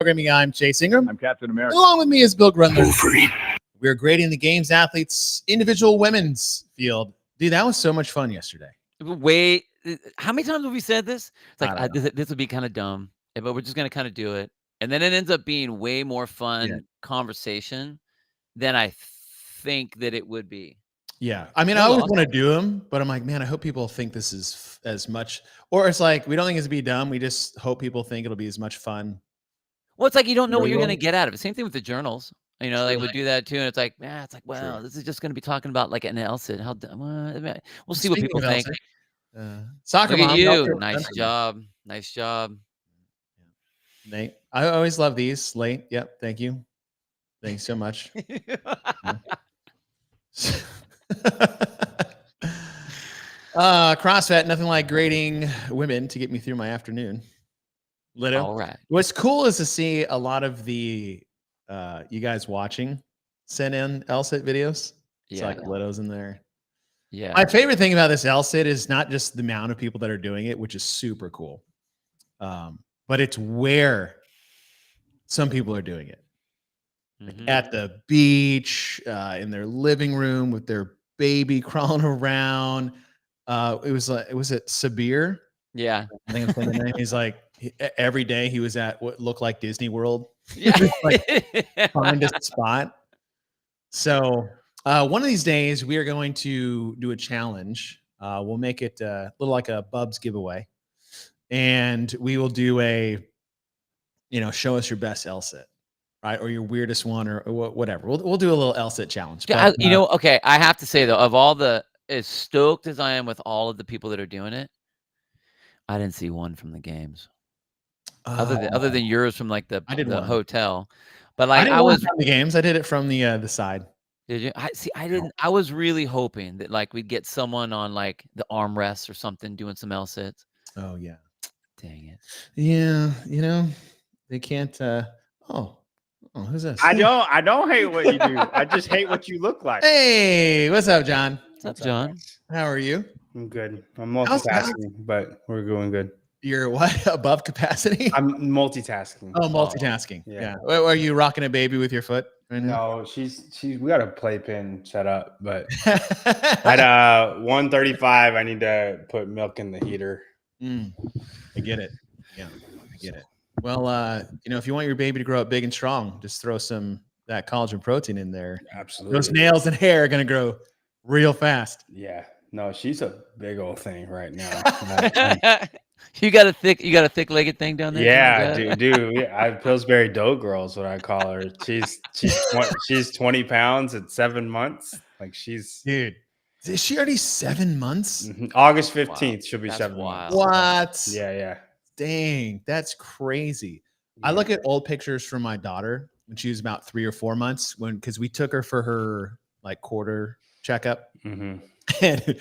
Programming. I'm Chase Ingram. I'm Captain America. Along with me is Bill Grundler. We're grading the games athletes individual women's field. Dude, that was so much fun yesterday. Wait, how many times have we said this? It's I like don't this would be kind of dumb, but we're just gonna kind of do it, and then it ends up being way more fun conversation than I think that it would be. Yeah, I mean, I always want to do them, but I'm like, man, I hope people think this is as much, or it's like we don't think it's be dumb. We just hope people think it'll be as much fun. Well, it's like you don't know what you're gonna get out of it. Same thing with the journals. You know, like we do that too, and it's like, man, it's like, well, this is just gonna be talking about like an LSAT. How we'll see what people think. Soccer Look mom, at you. Nice job. Nice job. Nate, I always love these. Late. Yep. Thank you. Thanks so much. CrossFit, nothing like grading women to get me through my afternoon. Lito. All right. What's cool is to see a lot of the you guys watching send in LSAT videos. It's like Lito's in there. Yeah. My favorite thing about this LSAT is not just the amount of people that are doing it, which is super cool. But it's where some people are doing it. Like at the beach, in their living room with their baby crawling around. Was it Sabir? Yeah. I think I'm saying the name. He's like, every day he was at what looked like Disney World. Yeah. Find a spot. So one of these days we are going to do a challenge. We'll make it a little like a Bubs giveaway. And we will do a, show us your best LSAT. Right, or your weirdest one, or whatever. We'll do a little LSAT challenge. But, okay. I have to say though, of all as stoked as I am with all of the people that are doing it, I didn't see one from the games, other than yours from like the hotel. But like I was from the games. I did it from the side. Did you? I didn't. I was really hoping that like we'd get someone on like the armrests or something doing some LSATs. Oh yeah. Dang it. Yeah, they can't. Oh, who's this? I don't hate what you do. I just hate what you look like. Hey, what's up, John? What's up, John? How are you? I'm good. I'm multitasking, but we're going good. You're what? Above capacity? I'm multitasking. Oh, multitasking. Yeah. Are you rocking a baby with your foot right now? No, she's we got a playpen set up, but at 1:35, I need to put milk in the heater. I get it. Yeah, I get it. Well, if you want your baby to grow up big and strong, just throw that collagen protein in there. Absolutely. Those nails and hair are going to grow real fast. Yeah. No, she's a big old thing right now. You got a thick-legged thing down there? Yeah, dude. Yeah, Pillsbury Dough Girl is what I call her. She's 20 pounds at 7 months. Like dude. Is she already 7 months? Mm-hmm. August 15th, she'll be 7 months. What? Yeah. Dang, that's crazy. Yeah. I look at old pictures from my daughter when she was about 3 or 4 months, because we took her for her like quarter checkup. And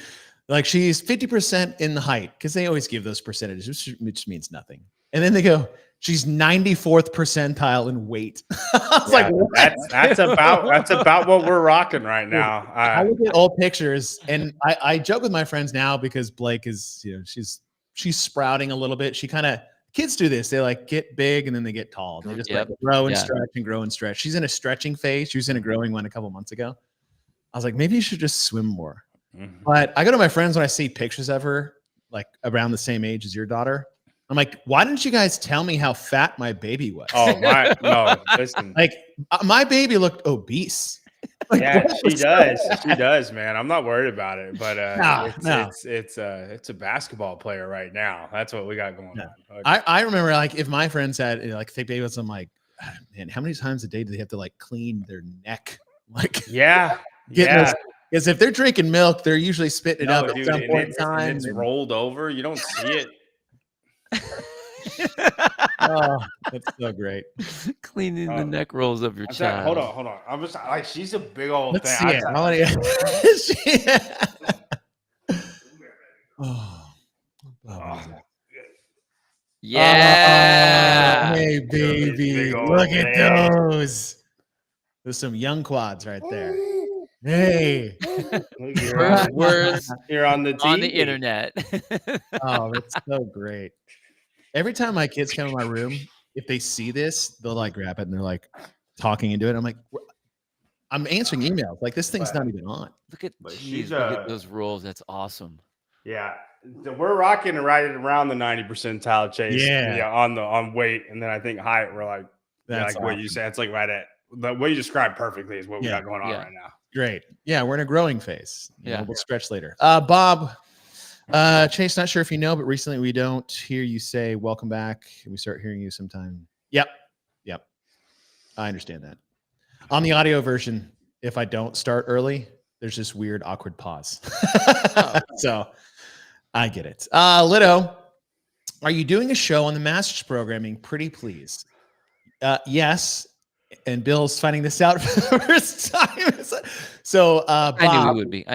like she's 50% in the height, because they always give those percentages, which means nothing. And then they go, she's 94th percentile in weight. I was like, what? That's about what we're rocking right now. I look at old pictures, and I joke with my friends now because Blake is, she's sprouting a little bit. She kids do this. They like get big and then they get tall. They just like grow and stretch and grow and stretch. She's in a stretching phase. She was in a growing one a couple months ago. I was like, maybe you should just swim more. But I go to my friends when I see pictures of her, like around the same age as your daughter. I'm like, why didn't you guys tell me how fat my baby was? Oh listen. Like my baby looked obese. Like, yeah, she does. She does, man. I'm not worried about it, but it's a basketball player right now. That's what we got going on. I remember like if my friends had like thick babies, I'm like, man, how many times a day do they have to like clean their neck? Like because if they're drinking milk, they're usually spitting it up at some point in time. It's rolled over. You don't see it. Oh, that's so great. Cleaning the neck rolls of your child. Hold on. I'm just like, she's a big old Let's thing. See it. Yeah. Hey, baby. Look at those. There's some young quads right there. Hey. Words you're on the internet. Oh, that's so great. Every time my kids come in my room, if they see this, they'll like grab it and they're like talking into it. I'm like, I'm answering emails. Like this thing's not even on. Look at those rules. That's awesome. Yeah, we're rocking right around the 90 percentile chase. Yeah, on weight, and then I think height. We're like, like awesome. What you said. It's like right at the way you described perfectly is what we got going on right now. Great. Yeah, we're in a growing phase. We'll stretch later. Bob, Chase, not sure if you know, but recently we don't hear you say welcome back. We start hearing you sometime. Yep. I understand that. On the audio version, if I don't start early, there's this weird, awkward pause. So I get it. Lido, are you doing a show on the Masters programming? Pretty please. Yes. And Bill's finding this out for the first time. So Bob, I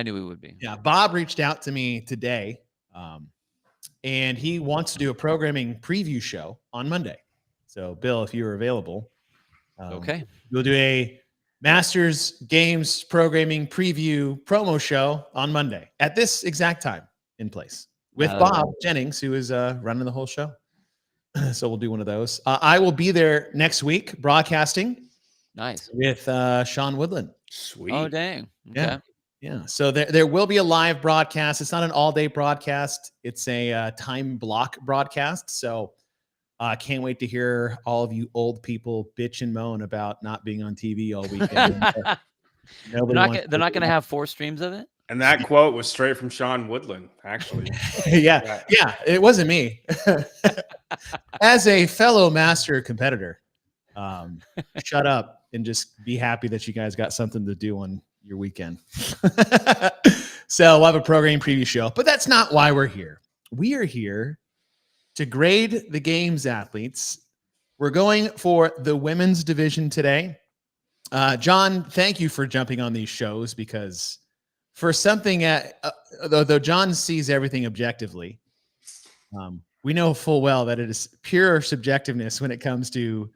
knew we would be. Yeah. Bob reached out to me today. And he wants to do a programming preview show on Monday. So Bill, if you're available, okay, we'll do a Masters Games programming preview promo show on Monday at this exact time in place with Bob Jennings, who is running the whole show. So we'll do one of those. I will be there next week broadcasting. Nice. With Sean Woodland. Sweet. Oh, dang. Okay. Yeah. So there will be a live broadcast. It's not an all-day broadcast. It's a time block broadcast. So I can't wait to hear all of you old people bitch and moan about not being on TV all weekend. They're not going to have 4 streams of it? And that quote was straight from Sean Woodland, actually. Yeah, it wasn't me. As a fellow master competitor, shut up and just be happy that you guys got something to do on your weekend. So we'll have a program preview show, but that's not why we're here. We are here to grade the games athletes. We're going for the women's division today. John, thank you for jumping on these shows, because for something though John sees everything objectively, we know full well that it is pure subjectiveness when it comes to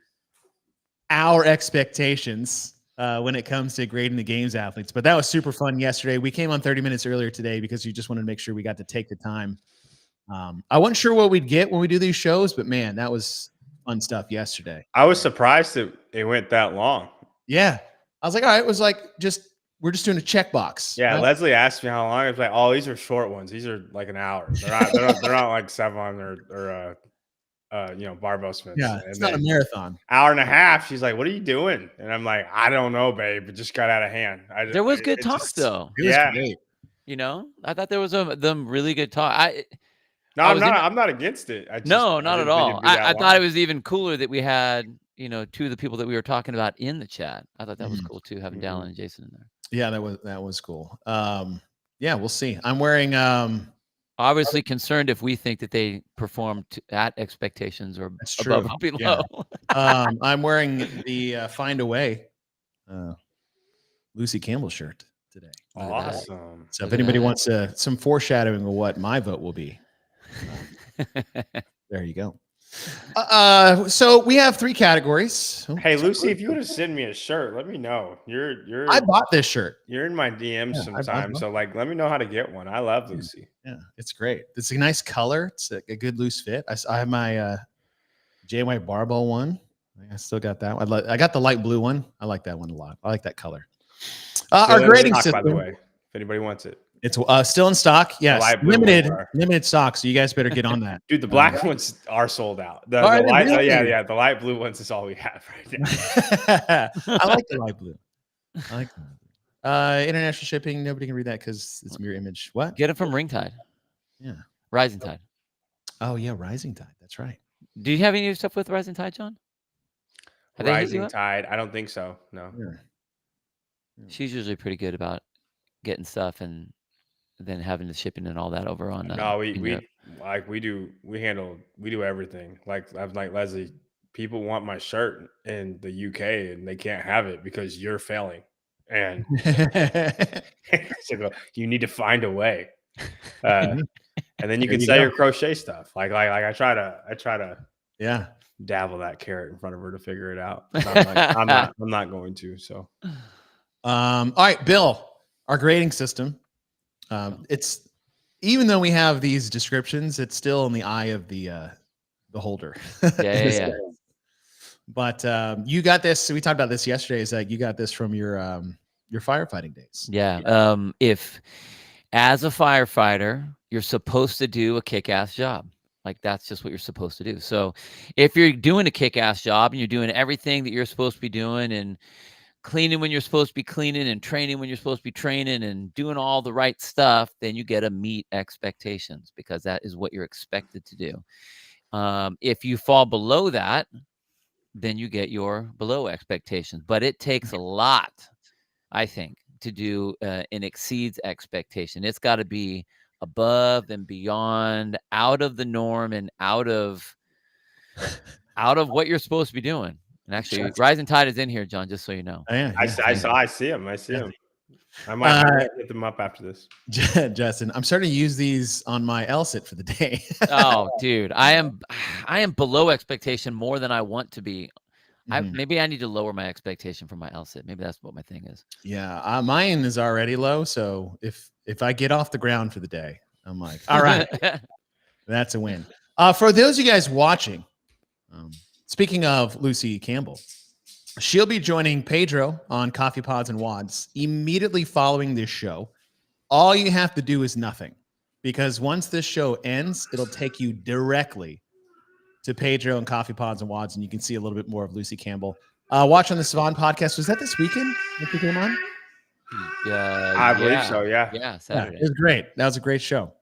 our expectations when it comes to grading the games athletes. But that was super fun yesterday. We came on 30 minutes earlier today because you just wanted to make sure we got to take the time. I wasn't sure what we'd get when we do these shows, but man, that was fun stuff yesterday. I was surprised that it went that long. Yeah. I was like, all right, it was like we're just doing a checkbox. Yeah, right? Leslie asked me how long. I was like, oh, these are short ones. These are like an hour. They're not like 7 or barbell spins. Yeah, it's not a marathon. Hour and a half. She's like, what are you doing? And I'm like, I don't know, babe. It just got out of hand. There was good talk though. Yeah. You know, I thought there was them really good talk. I'm not against it. Not at all. I thought it was even cooler that we had, 2 of the people that we were talking about in the chat. I thought that was cool too, having Dallin and Jason in there. Yeah, that was cool. Yeah, we'll see. I'm wearing obviously concerned if we think that they performed at expectations or above or below. Yeah. I'm wearing the Find a Way Lucy Campbell shirt today. Awesome. So if anybody wants some foreshadowing of what my vote will be, there you go. So we have 3 categories. Hey Lucy, if you would have sent me a shirt, let me know. I bought this shirt. You're in my DMs sometimes, so like let me know how to get one. I love Lucy. Yeah, it's great. It's a nice color. It's a good loose fit. I have my JY Barbell one. I still got that one. I got the light blue one. I like that one a lot. I like that color. Our grading system, by the way, if anybody wants it. It's still in stock. Yes, limited stock. So you guys better get on that. Dude, the black ones are sold out. The light blue ones is all we have right now. I like the light blue. I like that. International shipping. Nobody can read that because it's mirror image. What? Get it from Ring Tide. Yeah. Rising Tide. Oh yeah, Rising Tide. That's right. Do you have any stuff with Rising Tide, John? Rising Tide. I don't think so. No. Yeah. She's usually pretty good about getting stuff and then having the shipping and all that over on. No, we do everything. Like Leslie, people want my shirt in the UK and they can't have it because you're failing. And so you need to find a way. And then you can sell your crochet stuff. Like I try to dabble that carrot in front of her to figure it out. I'm not going to. So all right, Bill, our grading system. It's, even though we have these descriptions, it's still in the eye of the holder. Yeah. But you got this. We talked about this yesterday. Is that you got this from your firefighting days? Yeah. If as a firefighter, you're supposed to do a kick-ass job. Like that's just what you're supposed to do. So if you're doing a kick-ass job and you're doing everything that you're supposed to be doing and cleaning when you're supposed to be cleaning and training when you're supposed to be training and doing all the right stuff, then you get to meet expectations because that is what you're expected to do. If you fall below that, then you get your below expectations. But it takes a lot, I think, to do and exceeds expectation. It's got to be above and beyond, out of the norm and out of what you're supposed to be doing. And actually, Rising Tide is in here, John, just so you know. Oh, yeah, I see him. I might hit them up after this. Justin, I'm starting to use these on my LSAT for the day. Oh, dude, I am below expectation more than I want to be. Maybe I need to lower my expectation for my LSAT. Maybe that's what my thing is. Yeah, mine is already low. So if I get off the ground for the day, I'm like, all right, that's a win. For those of you guys watching, speaking of Lucy Campbell, she'll be joining Pedro on Coffee Pods and Wads immediately following this show. All you have to do is nothing, because once this show ends, it'll take you directly to Pedro and Coffee Pods and Wads, and you can see a little bit more of Lucy Campbell. Watch on the Savon podcast. Was that this weekend that you came on? Yeah, I believe so. Yeah. Yeah, Saturday. It was great. That was a great show.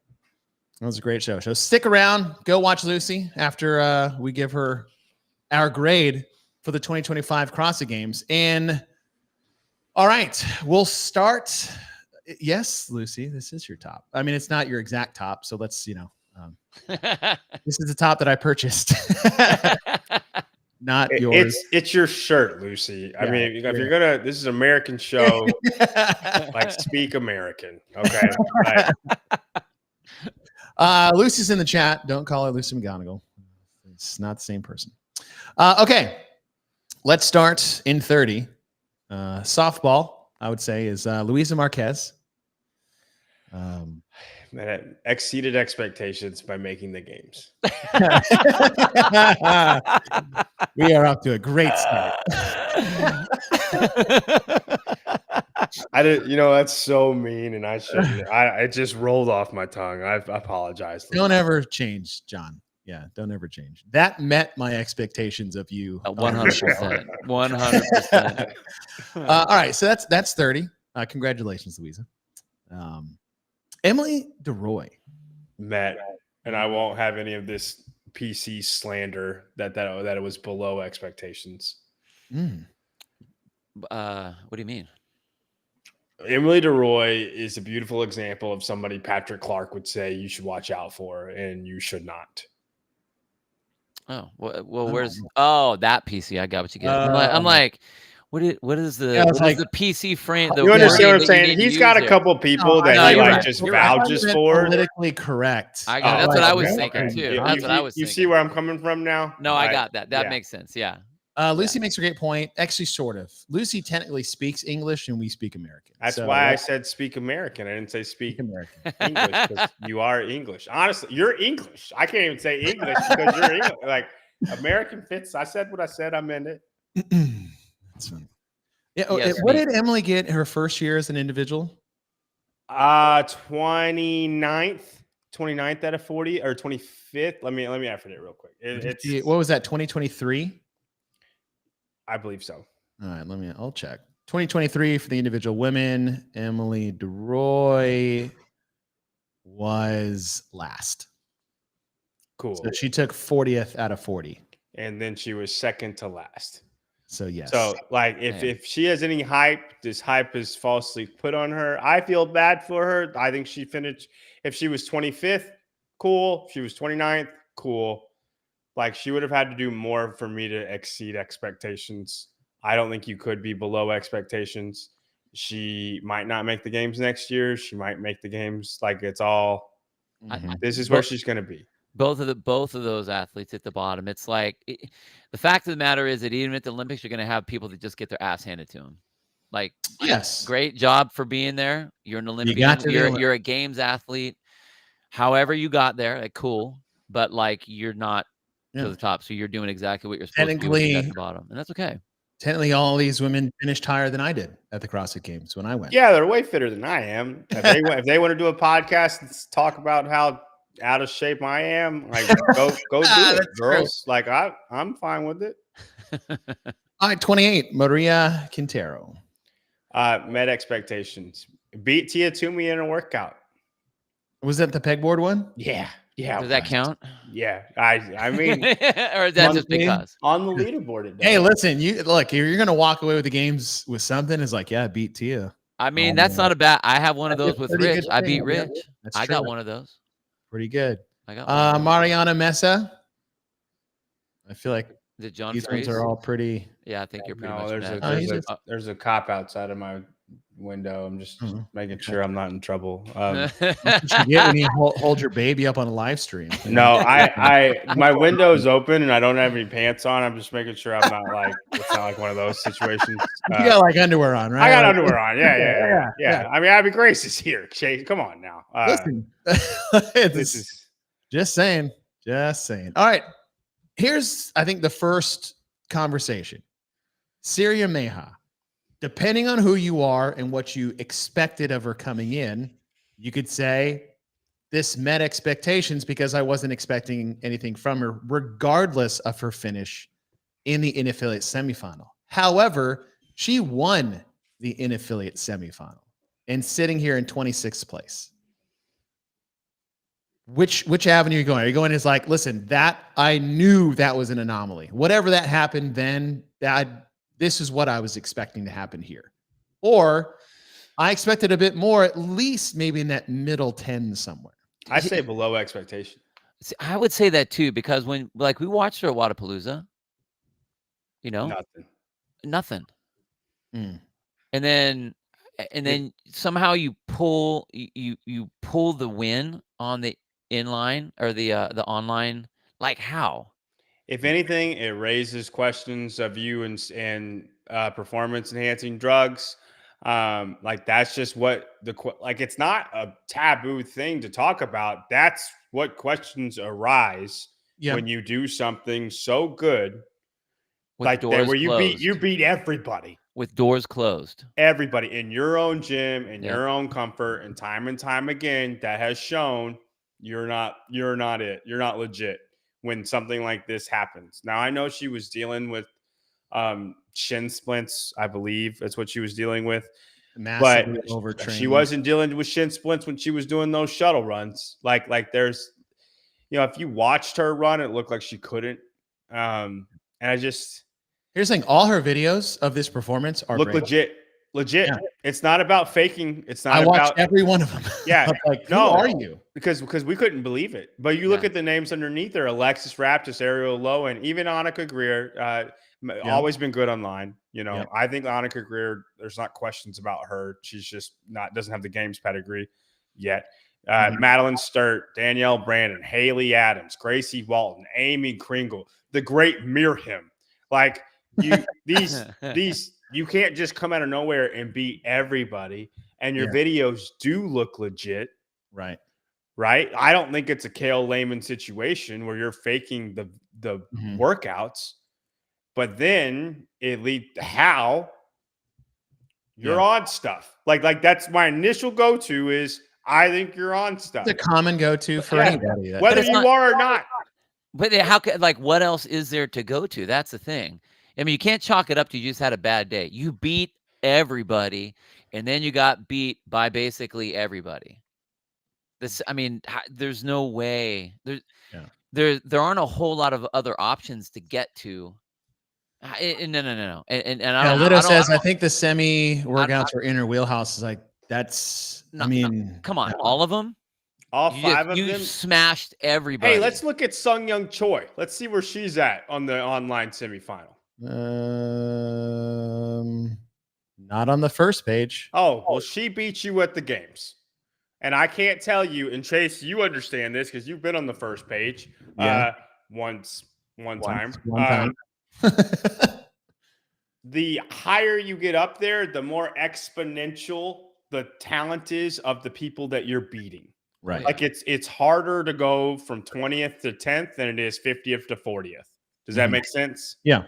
So stick around. Go watch Lucy after we give her our grade for the 2025 CrossFit Games. And all right, we'll start. Yes, Lucy, this is your top. I mean, it's not your exact top, so let's, this is the top that I purchased. Not yours. It's your shirt, Lucy. I mean, if you're gonna, this is an American show. Like, speak American, okay? Right. Lucy's in the chat. Don't call her Lucy McGonigal. It's not the same person. Okay, let's start in 30. Softball, I would say, is Luisa Marquez. That exceeded expectations by making the games. We are off to a great start. I didn't, that's so mean, and I shouldn't. It just rolled off my tongue. I apologize. Don't ever change, John. Yeah, don't ever change. That met my expectations of you. 100%. 100%. All right, so that's 30. Congratulations, Louisa. Emily DeRoy. Met, and I won't have any of this PC slander that it was below expectations. What do you mean? Emily DeRoy is a beautiful example of somebody Patrick Clark would say you should watch out for, and you should not. Oh, well, where's that PC? I got what you get. I'm like, what is the PC frame? You understand what I'm saying? He's got a couple people that he just vouches for. Politically correct. That's what I was thinking too. That's what I was thinking. You see where I'm coming from now? No, I got that. That makes sense. Yeah. Lucy makes a great point. Actually, sort of. Lucy technically speaks English, and we speak American. That's why I said speak American. I didn't say speak American. English, because you are English. Honestly, you're English. I can't even say English because you're English. Like, American fits. I said what I said. I meant it. That's funny. Yeah. What did Emily get her first year as an individual? 29th out of 40 or 25th. Let me effort it real quick. What was that? 2023. I believe so. All right, I'll check. 2023 for the individual women. Emily DeRoy was last. Cool. So she took 40th out of 40. And then she was second to last. So yes. So like if she has any hype, this hype is falsely put on her. I feel bad for her. I think she finished. If she was 25th, cool. If she was 29th, cool. Like, she would have had to do more for me to exceed expectations. I don't think you could be below expectations. She might not make the games next year. She might make the games. Like, it's all. This is where she's going to be. Both of those athletes at the bottom. It's like the fact of the matter is that even at the Olympics, you're going to have people that just get their ass handed to them. Like, yes, great job for being there. You're an Olympian. You're a games athlete. However you got there, like, cool. But like, you're not to the top. So you're doing exactly what you're supposed to do at the bottom, and that's okay. Technically, all these women finished higher than I did at the CrossFit Games when I went. Yeah, they're way fitter than I am. If they want to do a podcast and talk about how out of shape I am, like go do it, girls. True. Like I'm fine with it. All right, 28, Maria Quintero. Met expectations. Beat Tia Toomey in a workout. Was that the pegboard one? Yeah. Does that count? Yeah. I mean, or is that just because on the leaderboard? It does. Hey, listen, you look. If you're gonna walk away with the games with something, it's like, yeah, beat Tia. I mean, that's not a bad. I have one of those with Rich. I beat Rich. I got one of those. Pretty good. I got Mariana Mesa. I feel like these ones are all pretty. Yeah, I think you're pretty much. There's a cop outside of my window. I'm just making sure I'm not in trouble. That's what you get when you hold your baby up on a live stream. No, my window's open and I don't have any pants on. I'm just making sure I'm not like it's not like one of those situations. You got like underwear on, right? I got underwear on. Yeah. I mean, Abby Grace is here. Chase, come on now. Listen, this is just saying. All right, here's I think the first conversation. Syria Meha. Depending on who you are and what you expected of her coming in, you could say this met expectations because I wasn't expecting anything from her, regardless of her finish in the in-affiliate semifinal. However, she won the in-affiliate semifinal and sitting here in 26th place. Which avenue are you going? Are you going as like, listen, that I knew that was an anomaly. Whatever that happened then, this is what I was expecting to happen here. Or I expected a bit more, at least maybe in that middle 10 somewhere. I say below expectation. See, I would say that too, because when we watched her at Wodapalooza, nothing. And then somehow you pull the win on the inline or the online. Like how? If anything, it raises questions of you and performance enhancing drugs. Like that's just what it's not a taboo thing to talk about. That's what questions arise when you do something so good, like that, where you beat everybody with doors closed. Everybody in your own gym, in your own comfort, and time again, that has shown you're not it. You're not legit when something like this happens. Now, I know she was dealing with shin splints, I believe that's what she was dealing with. Massively overtrained. She wasn't dealing with shin splints when she was doing those shuttle runs. Like there's, if you watched her run, it looked like she couldn't. And I just... Here's the thing. All her videos of this performance look legit. Yeah. It's not about faking. It's not. I watched every one of them. Yeah. Who are you? Because we couldn't believe it. But you look at the names underneath there: Alexis Raptis, Ariel Lowe, and even Annika Greer. Always been good online. I think Annika Greer. There's not questions about her. She's just doesn't have the games pedigree yet. Madeline Sturt, Danielle Brandon, Haley Adams, Gracie Walton, Amy Kringle, the great Mirham. Like these. You can't just come out of nowhere and beat everybody, and your videos do look legit. Right. I don't think it's a Kale Lehman situation where you're faking the workouts, but then it leads to how you're on stuff. Like that's my initial go-to is I think you're on stuff. It's a common go-to for anybody. Whether you are or not. But what else is there to go to? That's the thing. I mean, you can't chalk it up to you just had a bad day. You beat everybody, and then you got beat by basically everybody. There's no way. There aren't a whole lot of other options to get to. No. And Lito says, I think the semi workouts are in her wheelhouse. Is like that's. Come on, all of them. All five of them? You smashed everybody. Hey, let's look at Sung Young Choi. Let's see where she's at on the online semifinal. Not on the first page. Oh, well, she beat you at the games. And I can't tell you, and Chase, you understand this because you've been on the first page one time. The higher you get up there, the more exponential the talent is of the people that you're beating. Right. Like it's harder to go from 20th to 10th than it is 50th to 40th. Does that make sense? Yeah.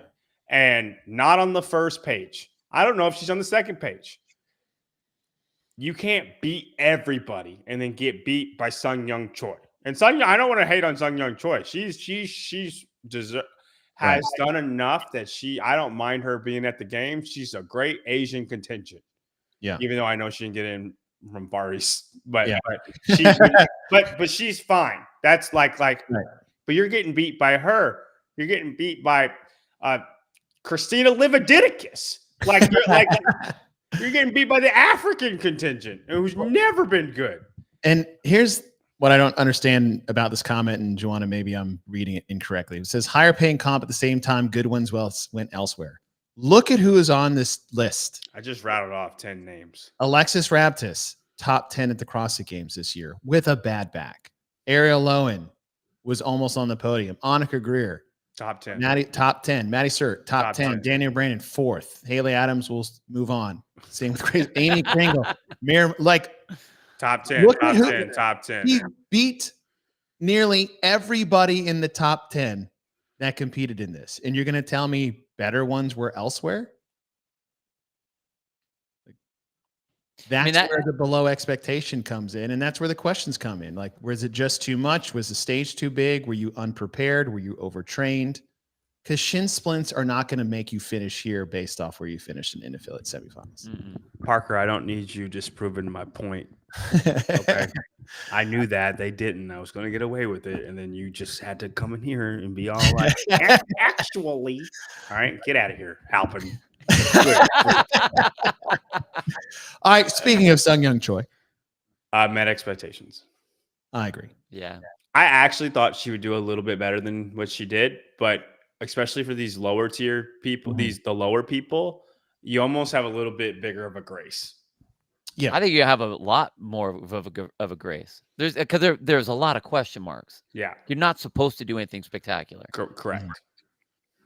And not on the first page. I don't know if she's on the second page. You can't beat everybody and then get beat by Sung Young Choi. And I don't want to hate on Sung Young Choi. She's has done enough that I don't mind her being at the game. She's a great Asian contingent. Yeah. Even though I know she didn't get in from Far East, but she's fine. That's like, but you're getting beat by her. You're getting beat by Christina Livididicus. You're getting beat by the African contingent, who's never been good. And here's what I don't understand about this comment, and Joanna, maybe I'm reading it incorrectly. It says higher paying comp at the same time, good ones went elsewhere. Look at who is on this list. I just rattled off 10 names. Alexis Raptis, top 10 at the CrossFit Games this year with a bad back. Ariel Lowen was almost on the podium. Annika Greer, top 10. Top 10. Maddie Surt, top 10. Daniel Brandon, 4th. Haley Adams will move on. Same with Grace. Amy Kringle. Top 10. Top 10. He beat nearly everybody in the top 10 that competed in this. And you're going to tell me better ones were elsewhere? That's where the below expectation comes in. And that's where the questions come in. Like, was it just too much? Was the stage too big? Were you unprepared? Were you overtrained? Because shin splints are not going to make you finish here based off where you finished in affiliate semifinals. Parker, I don't need you disproving my point. Okay. I knew that they didn't. I was going to get away with it. And then you just had to come in here and be all like, actually. All right, get out of here, Halpin. All right. Speaking of Sung Young Choi. Met expectations. I agree. Yeah. I actually thought she would do a little bit better than what she did, but especially for these lower tier people, the lower people, you almost have a little bit bigger of a grace. Yeah, I think you have a lot more of a grace. There's a lot of question marks. Yeah, you're not supposed to do anything spectacular. Correct.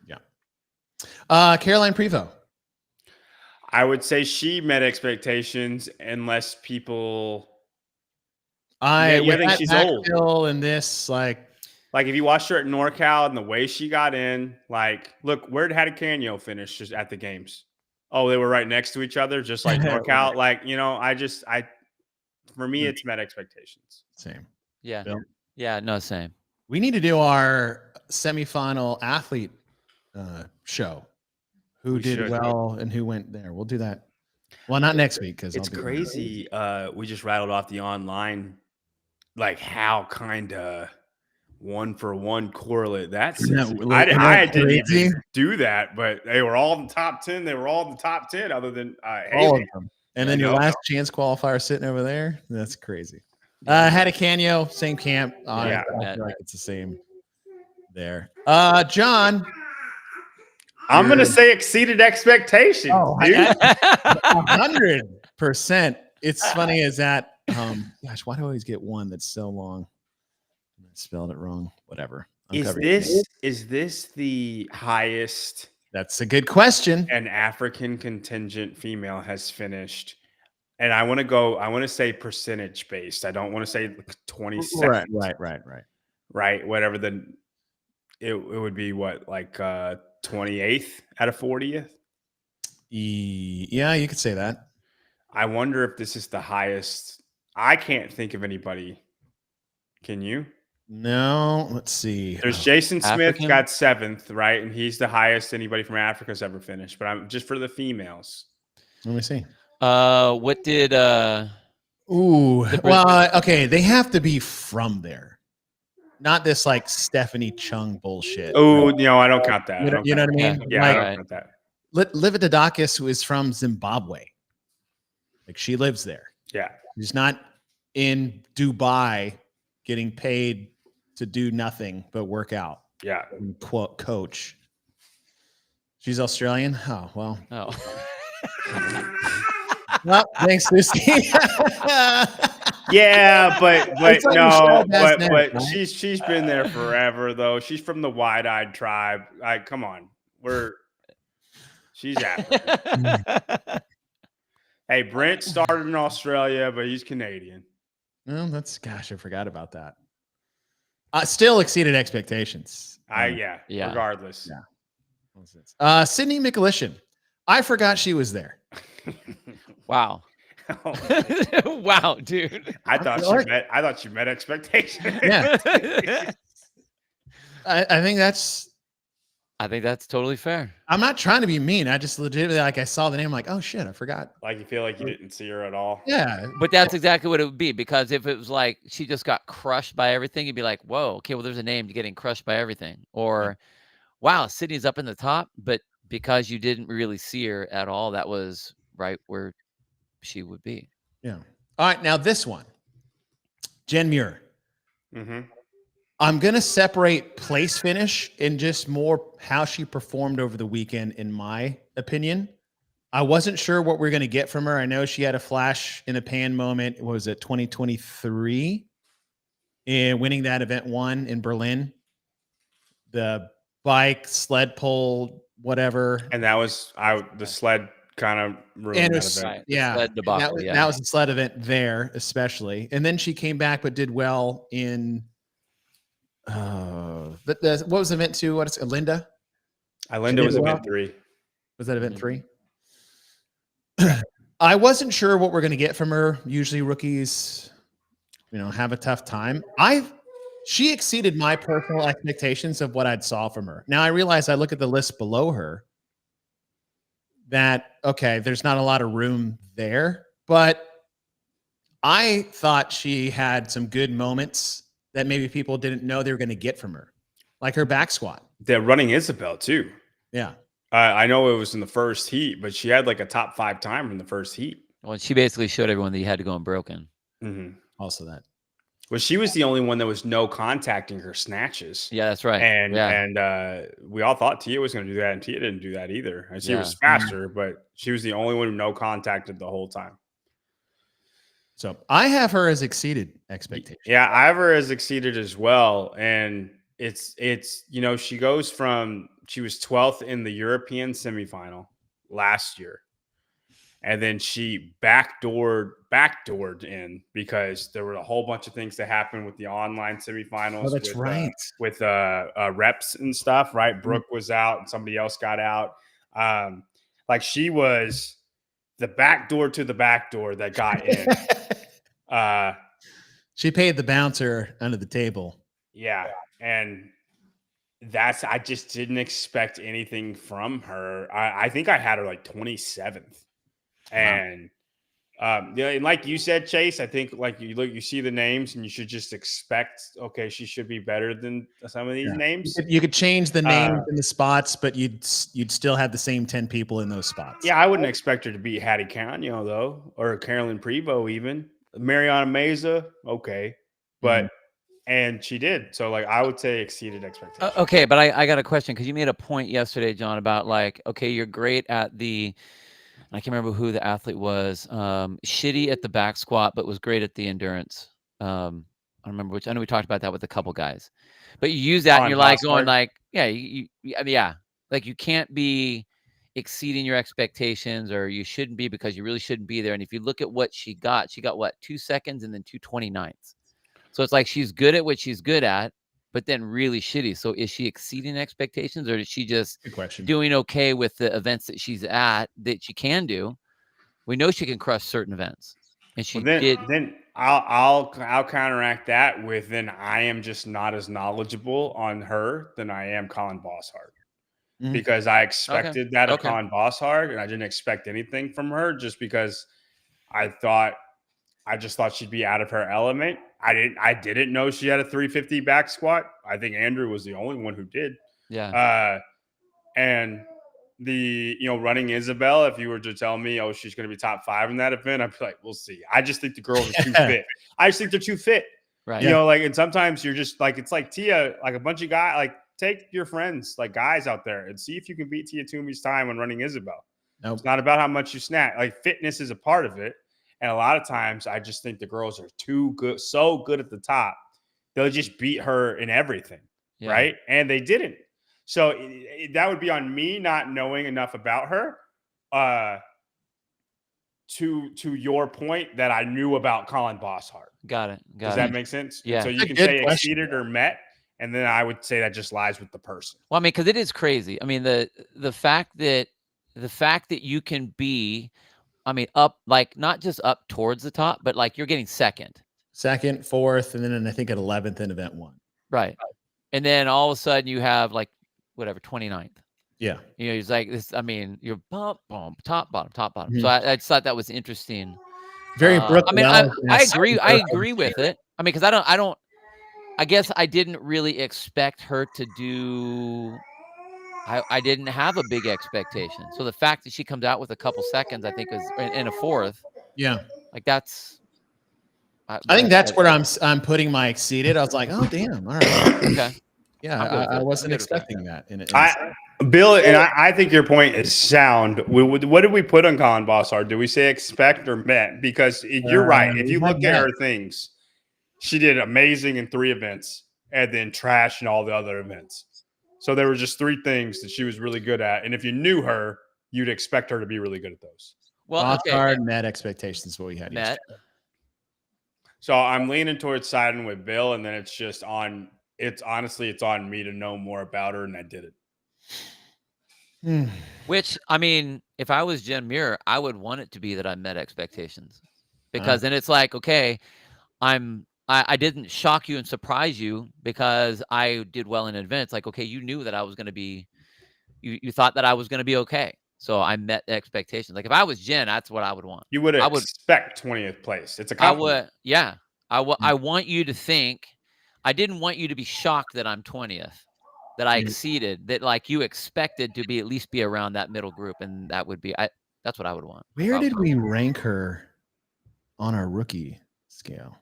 Yeah. Caroline Prevost. I would say she met expectations, unless people. I think she's old. And this, like if you watched her at NorCal and the way she got in, look, where did Canyo finish just at the games? Oh, they were right next to each other, just like NorCal. For me, it's met expectations. Same. Yeah. Bill? Yeah. No, same. We need to do our semifinal athlete show. Who did well and who went there? We'll do that. Well, not next week because it's crazy. We just rattled off the online, how kind of 1-for-1 correlate that's. I didn't even do that, but they were all in the top 10. They were all in the top 10, other than all of them. And then your last chance qualifier sitting over there. That's crazy. Had a Canyo, same camp. I feel like it's the same there. John. I'm going to say exceeded expectations, dude. 100%. It's funny as that. Gosh, why do I always get one that's so long? I spelled it wrong. Whatever. Is this the highest? That's a good question. An African contingent female has finished. And I want to say percentage based. I don't want to say 27. Right. Whatever it would be, 28th out of 40th. Yeah, you could say that. I wonder if this is the highest. I can't think of anybody. Can you? No, let's see. There's Jason Smith got 7th, right? And he's the highest anybody from Africa's ever finished. But I'm just for the females. Let me see. What did okay, they have to be from there. Not this Stephanie Chung bullshit. Oh, I don't count that. You know what I mean? Yeah, I don't count that. Livididakis is from Zimbabwe. She lives there. Yeah. She's not in Dubai getting paid to do nothing but work out. Yeah. And coach. She's Australian? Oh, well. Oh. Well, thanks, Lucy. Yeah, but she's been there forever though. She's from the wide-eyed tribe. Come on. She's African. Hey, Brent started in Australia, but he's Canadian. No, gosh, I forgot about that. Still exceeded expectations. Regardless. Yeah. Sydney McAlishan. I forgot she was there. Wow. Wow, dude. I thought she met expectations. Yeah. I think that's totally fair. I'm not trying to be mean. I just legitimately, I saw the name, like, oh shit, I forgot. Like, you feel like you didn't see her at all. Yeah. But that's exactly what it would be, because if it was like she just got crushed by everything, you'd be like, whoa, okay, well, there's a name to getting crushed by everything. Or, wow, Sydney's up in the top, but because you didn't really see her at all, that was right where she would be. Yeah. All right, now this one. Jen Muir. Mm-hmm. I'm going to separate place finish and just more how she performed over the weekend, in my opinion. I wasn't sure what we're going to get from her. I know she had a flash in the pan moment. What was it, 2023? And winning that event 1 in Berlin. The bike, sled pull, whatever. And that was the sled kind of ruined that event. Right. Yeah. Sled debacle, that was the sled event there, especially. And then she came back but did well in what was event 2? What is it? Linda? Linda was event 3. Was that event 3? I wasn't sure what we're going to get from her. Usually rookies, have a tough time. She exceeded my personal expectations of what I'd saw from her. Now I realize I look at the list below her that, okay, there's not a lot of room there, but I thought she had some good moments that maybe people didn't know they were going to get from her, like her back squat. The running Isabel too. Yeah. I know it was in the first heat, but she had like a top 5 time in the first heat. Well, she basically showed everyone that you had to go unbroken. Mm-hmm. Also that. Well, she was the only one that was no contacting her snatches. Yeah, that's right. And we all thought Tia was going to do that, and Tia didn't do that either. And she was faster, but she was the only one who no contacted the whole time. So I have her as exceeded expectations. Yeah, I have her as exceeded as well. And it's she goes from, she was 12th in the European semifinal last year. And then she backdoored in because there were a whole bunch of things that happened with the online semifinals. Oh, that's right. With reps and stuff, right? Brooke was out and somebody else got out. Like, she was the backdoor to the backdoor that got in. She paid the bouncer under the table. Yeah. And I just didn't expect anything from her. I think I had her like 27th. And and like you said, Chase, I think like you see the names and you should just expect, okay, she should be better than some of these names. You could change the names in the spots, but you'd still have the same 10 people in those spots. Yeah, I wouldn't expect her to beat Hattie Canio though, or Carolyn Prevost even. Mariana Meza, okay, but and she did. So like, I would say exceeded expectations. Okay, but I got a question, because you made a point yesterday, John, about like, okay, you're great at the. I can't remember who the athlete was. Shitty at the back squat, but was great at the endurance. I don't remember which. I know we talked about that with a couple guys, but you use that and you're like going like, yeah, like you can't be exceeding your expectations, or you shouldn't be, because you really shouldn't be there. And if you look at what she got what, 2 seconds and then 2:29. So it's like she's good at what she's good at, but then really shitty. So is she exceeding expectations, or is she just doing okay with the events that she's at that she can do? We know she can crush certain events, and she did. Then I'll counteract that with, then I am just not as knowledgeable on her than I am Colin Bosshard, because I expected that of Colin Bosshard, and I didn't expect anything from her just because I just thought she'd be out of her element. I didn't know she had a 350 back squat. I think Andrew was the only one who did. Yeah. And the running Isabel, if you were to tell me, oh, she's going to be top 5 in that event, I'd be like, we'll see. I just think the girls are too fit. I just think they're too fit. Right. Like, and sometimes you're just like, it's like Tia, like a bunch of guys, like take your friends, like guys out there, and see if you can beat Tia Toomey's time when running Isabel. Nope. It's not about how much you snatch. Like, fitness is a part of it. And a lot of times I just think the girls are too good, so good at the top. They'll just beat her in everything, right? And they didn't. So that would be on me not knowing enough about her to your point that I knew about Colin Bosshart. Got it. Does that make sense? Yeah. And so you can say exceeded or met, and then I would say that just lies with the person. Well, I mean, because it is crazy. I mean, the fact that you can be, I mean, up, like not just up towards the top, but like you're getting second, fourth, and then I think at 11th in event 1. Right. And then all of a sudden you have like whatever 29th. Yeah. You know, it's like this. I mean, you're top, bottom. Mm-hmm. So I just thought that was interesting. Very Brooke. I mean, I agree. I agree with it. I mean, because I guess I didn't really expect her to do. I didn't have a big expectation. So the fact that she comes out with a couple seconds, I think, is in a fourth. Yeah. Like that's. I think that's where I'm putting my exceeded. I was like, oh damn, all right. Okay. Yeah, I wasn't expecting that. Bill, and I think your point is sound. What did we put on Colin Bosshart? Do we say expect or met? Because you're right. If you look at her things, she did amazing in 3 events and then trash in all the other events. So there were just 3 things that she was really good at. And if you knew her, you'd expect her to be really good at those. Well, Bosshart met expectations what we had. Met. So I'm leaning towards siding with Bill, and then it's just on. It's on me to know more about her, and I did it. Which, I mean, if I was Jen Muir, I would want it to be that I met expectations, because then it's like, okay, I didn't shock you and surprise you because I did well in advance. Like, okay, you knew that I was going to be, you thought that I was going to be okay. So I met expectations. Like if I was Jen, that's what I would want. You would expect 20th place. It's a compliment. I want you to think. I didn't want you to be shocked that I'm 20th, that I exceeded, that like you expected to be at least be around that middle group, and that would be that's what I would want. Where did we rank her on our rookie scale?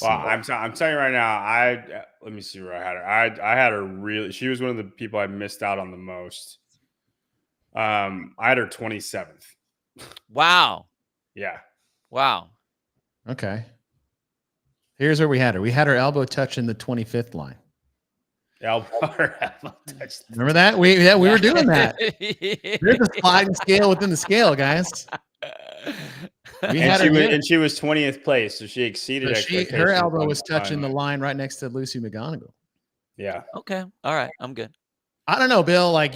Well, I'm telling you right now. Let me see where I had her. I had her really. She was one of the people I missed out on the most. I had her 27th. Wow. Yeah. Wow. Okay. Here's where we had her. We had her elbow touch in the 25th line. Elbow touch. Remember that? We were doing that. There's a sliding scale within the scale, guys. She was 20th place, so she exceeded expectations. Her elbow was touching the line right next to Lucy McGonigal. Yeah. Okay. All right. I'm good. I don't know, Bill. Like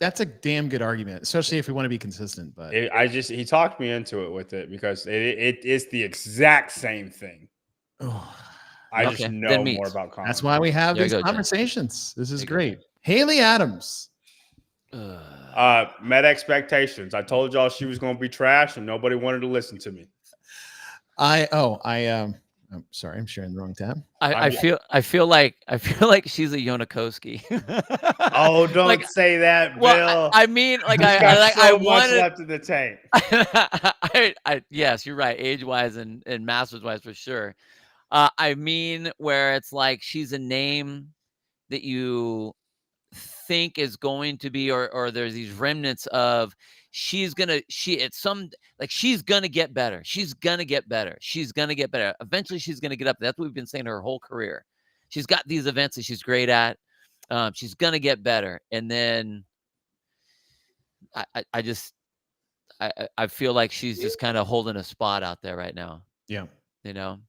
that's a damn good argument, especially if we want to be consistent. But he talked me into it with it because it is the exact same thing. Oh, I just know more about Colin. That's why we have these conversations. This is great. Haley Adams. Met expectations. I told y'all she was going to be trash, and nobody wanted to listen to me. I'm sorry, I'm sharing the wrong tab. I feel like she's a Yonakoski. Oh, don't say that, Bill. Well, I mean, like I wanted left in the tank. Yes, you're right, age-wise and masters-wise for sure. I mean, where it's like she's a name that you think is going to be, or there's these remnants of she's gonna get better. She's gonna get better. Eventually she's gonna get up. That's what we've been saying her whole career. She's got these events that she's great at. She's gonna get better. And then I feel like she's just kind of holding a spot out there right now. Yeah. You know?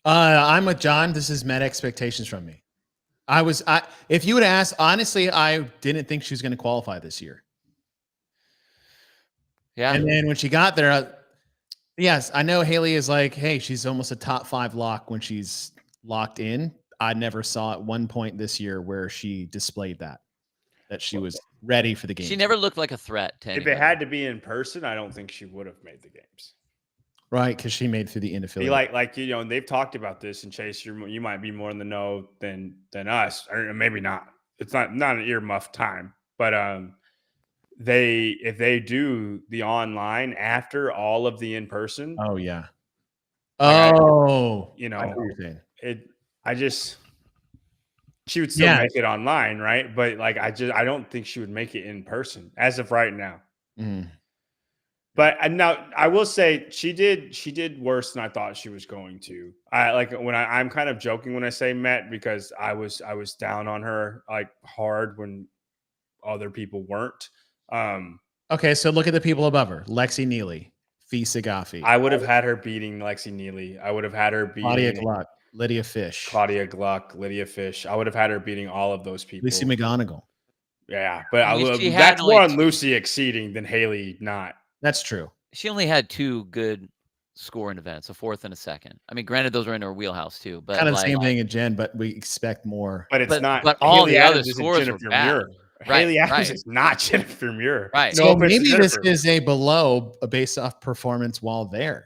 I'm with John. This is met expectations from me. If you would ask, honestly, I didn't think she was going to qualify this year. Yeah. And then when she got there, yes, I know Haley is like, hey, she's almost a top 5 lock when she's locked in. I never saw at one point this year where she displayed that she was ready for the game. She never looked like a threat to anybody. If it had to be in person, I don't think she would have made the games. Right, because she made through the in-affiliate. Like and they've talked about this, and Chase, you might be more in the know than us, or maybe not. It's not an earmuff time, but if they do the online after all of the in-person. Oh yeah. She would still make it online, right? But like I don't think she would make it in person as of right now. Mm. But now I will say she did worse than I thought she was going to. I'm kind of joking when I say met, because I was down on her like hard when other people weren't. Okay, so look at the people above her: Lexi Neely, Fee Sagafi. I would have had her beating Lexi Neely. I would have had her beating Claudia Gluck, Lydia Fish. Claudia Gluck, Lydia Fish. I would have had her beating all of those people. Lucy McGonigal. Yeah, but that's more on Lucy exceeding than Haley not. That's true. She only had 2 good scoring events, a 4th and a 2nd. I mean, granted, those are in her wheelhouse too. But kind of the same thing in Jen, but we expect more. But it's not. But all the other scores were bad. Muir. Haley Adams is not Jennifer Muir. Right. So maybe this is a below based off performance while there.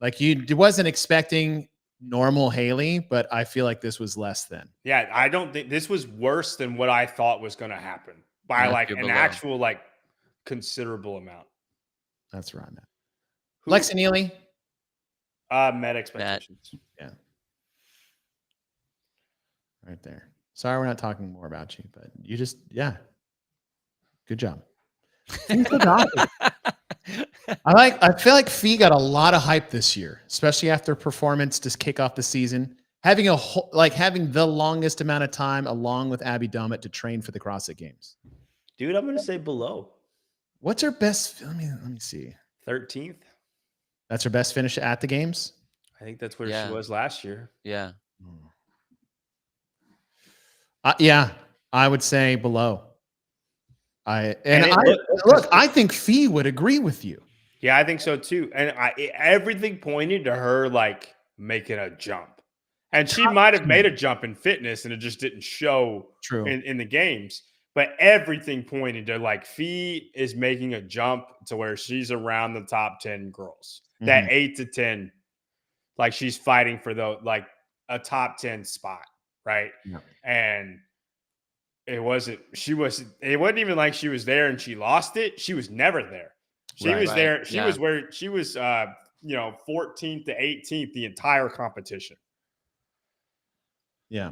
Like you wasn't expecting normal Haley, but I feel like this was less than. Yeah, I don't think this was worse than what I thought was going to happen by like an actual like considerable amount. That's where I'm at. Lexi Neely. Met expectations. Yeah. Right there. Sorry, we're not talking more about you, but you just, good job. I feel like Fee got a lot of hype this year, especially after performance to kick off the season. Having having the longest amount of time along with Abby Dummett to train for the CrossFit Games. Dude, I'm going to say below. What's her best? Let me see. 13th. That's her best finish at the games. I think that's where she was last year. Yeah. I would say below. I think Fee would agree with you. Yeah, I think so too. And everything pointed to her like making a jump. And she might have made a jump in fitness and it just didn't show in the games. But everything pointed to like Fee is making a jump to where she's around the top 10 girls. Mm-hmm. That 8 to 10, like she's fighting for like a top 10 spot, right? Yeah. And it wasn't even like she was there and she lost it. She was never there. She was there. She was where she was 14th to 18th the entire competition. Yeah.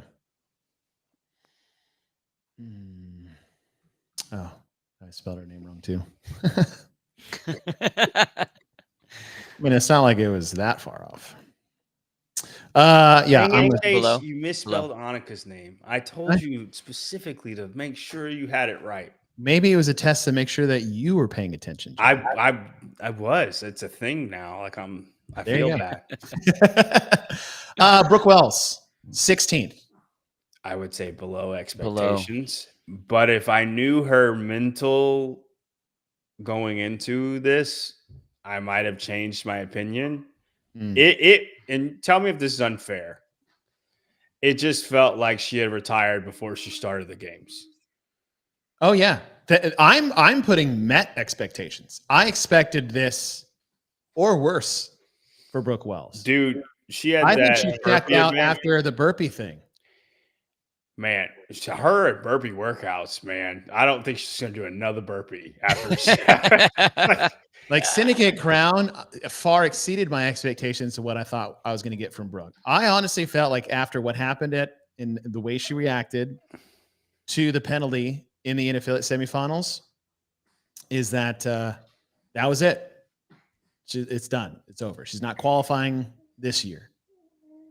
Oh, I spelled her name wrong too. I mean, it's not like it was that far off. You misspelled Annika's name. I told you specifically to make sure you had it right. Maybe it was a test to make sure that you were paying attention. I was. It's a thing now. Like I feel bad. Brooke Wells, 16th. I would say below expectations. But if I knew her mental going into this, I might have changed my opinion. And tell me if this is unfair. It just felt like she had retired before she started the games. Oh yeah. I'm putting met expectations. I expected this or worse for Brooke Wells. Dude, she had I think she checked out after the burpee thing. Man, her at burpee workouts, man. I don't think she's going to do another burpee after. Like Syndicate Crown far exceeded my expectations of what I thought I was going to get from Brooke. I honestly felt like after what happened in the way she reacted to the penalty in the affiliate semifinals, is that that was it. It's done. It's over. She's not qualifying this year.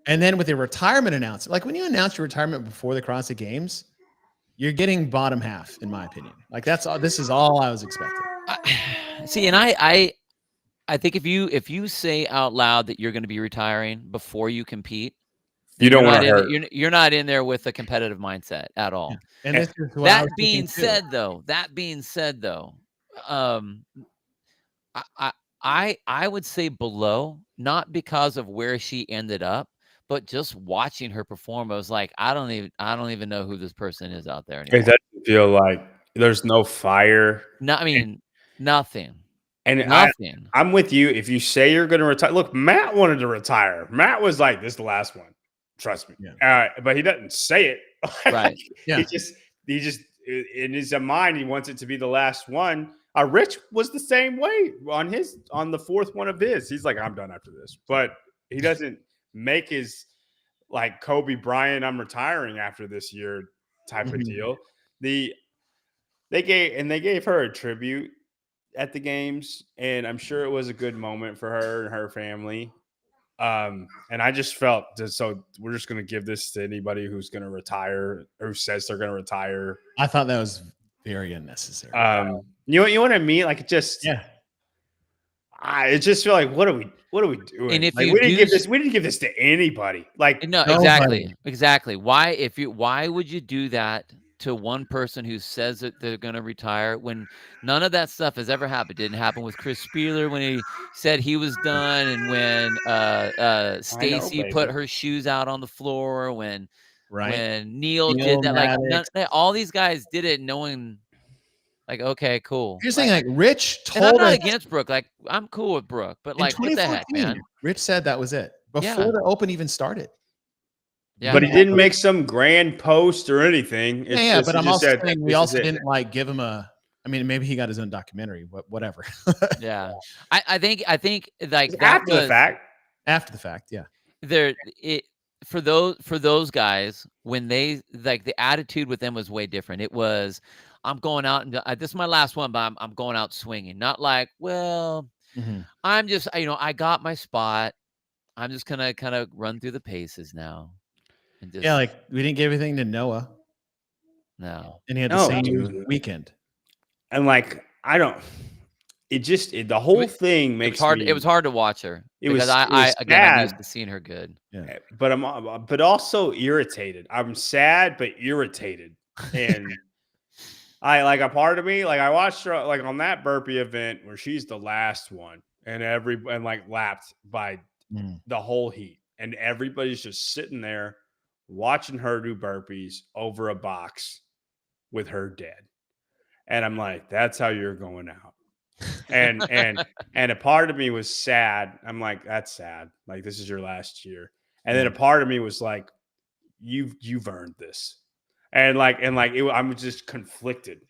And then with the retirement announcement, like when you announce your retirement before the CrossFit Games, you're getting bottom half, in my opinion. Like this is all I was expecting. See, and I think if you say out loud that you're going to be retiring before you compete, you don't want to hurt. You're not in there with a competitive mindset at all. Yeah. And that being said, though, I would say below, not because of where she ended up, but just watching her perform, I was like, I don't even know who this person is out there anymore. It doesn't feel like there's no fire. No, I mean, nothing. And nothing. I'm with you. If you say you're going to retire, look, Matt wanted to retire. Matt was like, "This is the last one." Trust me. Yeah. But he doesn't say it. Right. Yeah. He just in his mind, he wants it to be the last one. Rich was the same way on the fourth one of his. He's like, "I'm done after this," but he doesn't make his like Kobe Bryant, "I'm retiring after this year" type of deal. They gave her a tribute at the games, and I'm sure it was a good moment for her and her family. And I just felt so we're just going to give this to anybody who's going to retire or who says they're going to retire. I thought that was very unnecessary. You know what I mean? Like, it just, I just feel like what are we doing? And if like you we didn't give this to anybody. Like no, exactly. Why would you do that to one person who says that they're going to retire when none of that stuff has ever happened? It didn't happen with Chris Spieler when he said he was done, and when Stacy put her shoes out on the floor, when Neil did that. Like all these guys did it knowing. Like, okay, cool. Here's the thing, like Rich told and I'm not us against Brooke. Like, I'm cool with Brooke, but like, what the heck, man? Rich said that was it before the Open even started. Yeah, but he didn't make some grand post or anything. It's but I'm also saying we also didn't like give him a. I mean, maybe he got his own documentary, whatever. Yeah, I think like that after was the fact. After the fact, yeah. For those guys, when they like, the attitude with them was way different. It was, I'm going out and this is my last one, but I'm going out swinging. Not like, well, I'm just, I got my spot. I'm just gonna kind of run through the paces now. And just, like we didn't give anything to Noah. No. And he had the same weekend. And like, I don't. The whole thing makes it was hard to watch her. Because I'm used to seeing her good. Yeah. But also irritated. I'm sad, but irritated. And a part of me, like I watched her like on that burpee event where she's the last one and like lapped by the whole heat. And everybody's just sitting there watching her do burpees over a box with her dead. And I'm like, that's how you're going out. And a part of me was sad. I'm like, that's sad. Like, this is your last year. And then a part of me was like, you've earned this. I'm just conflicted.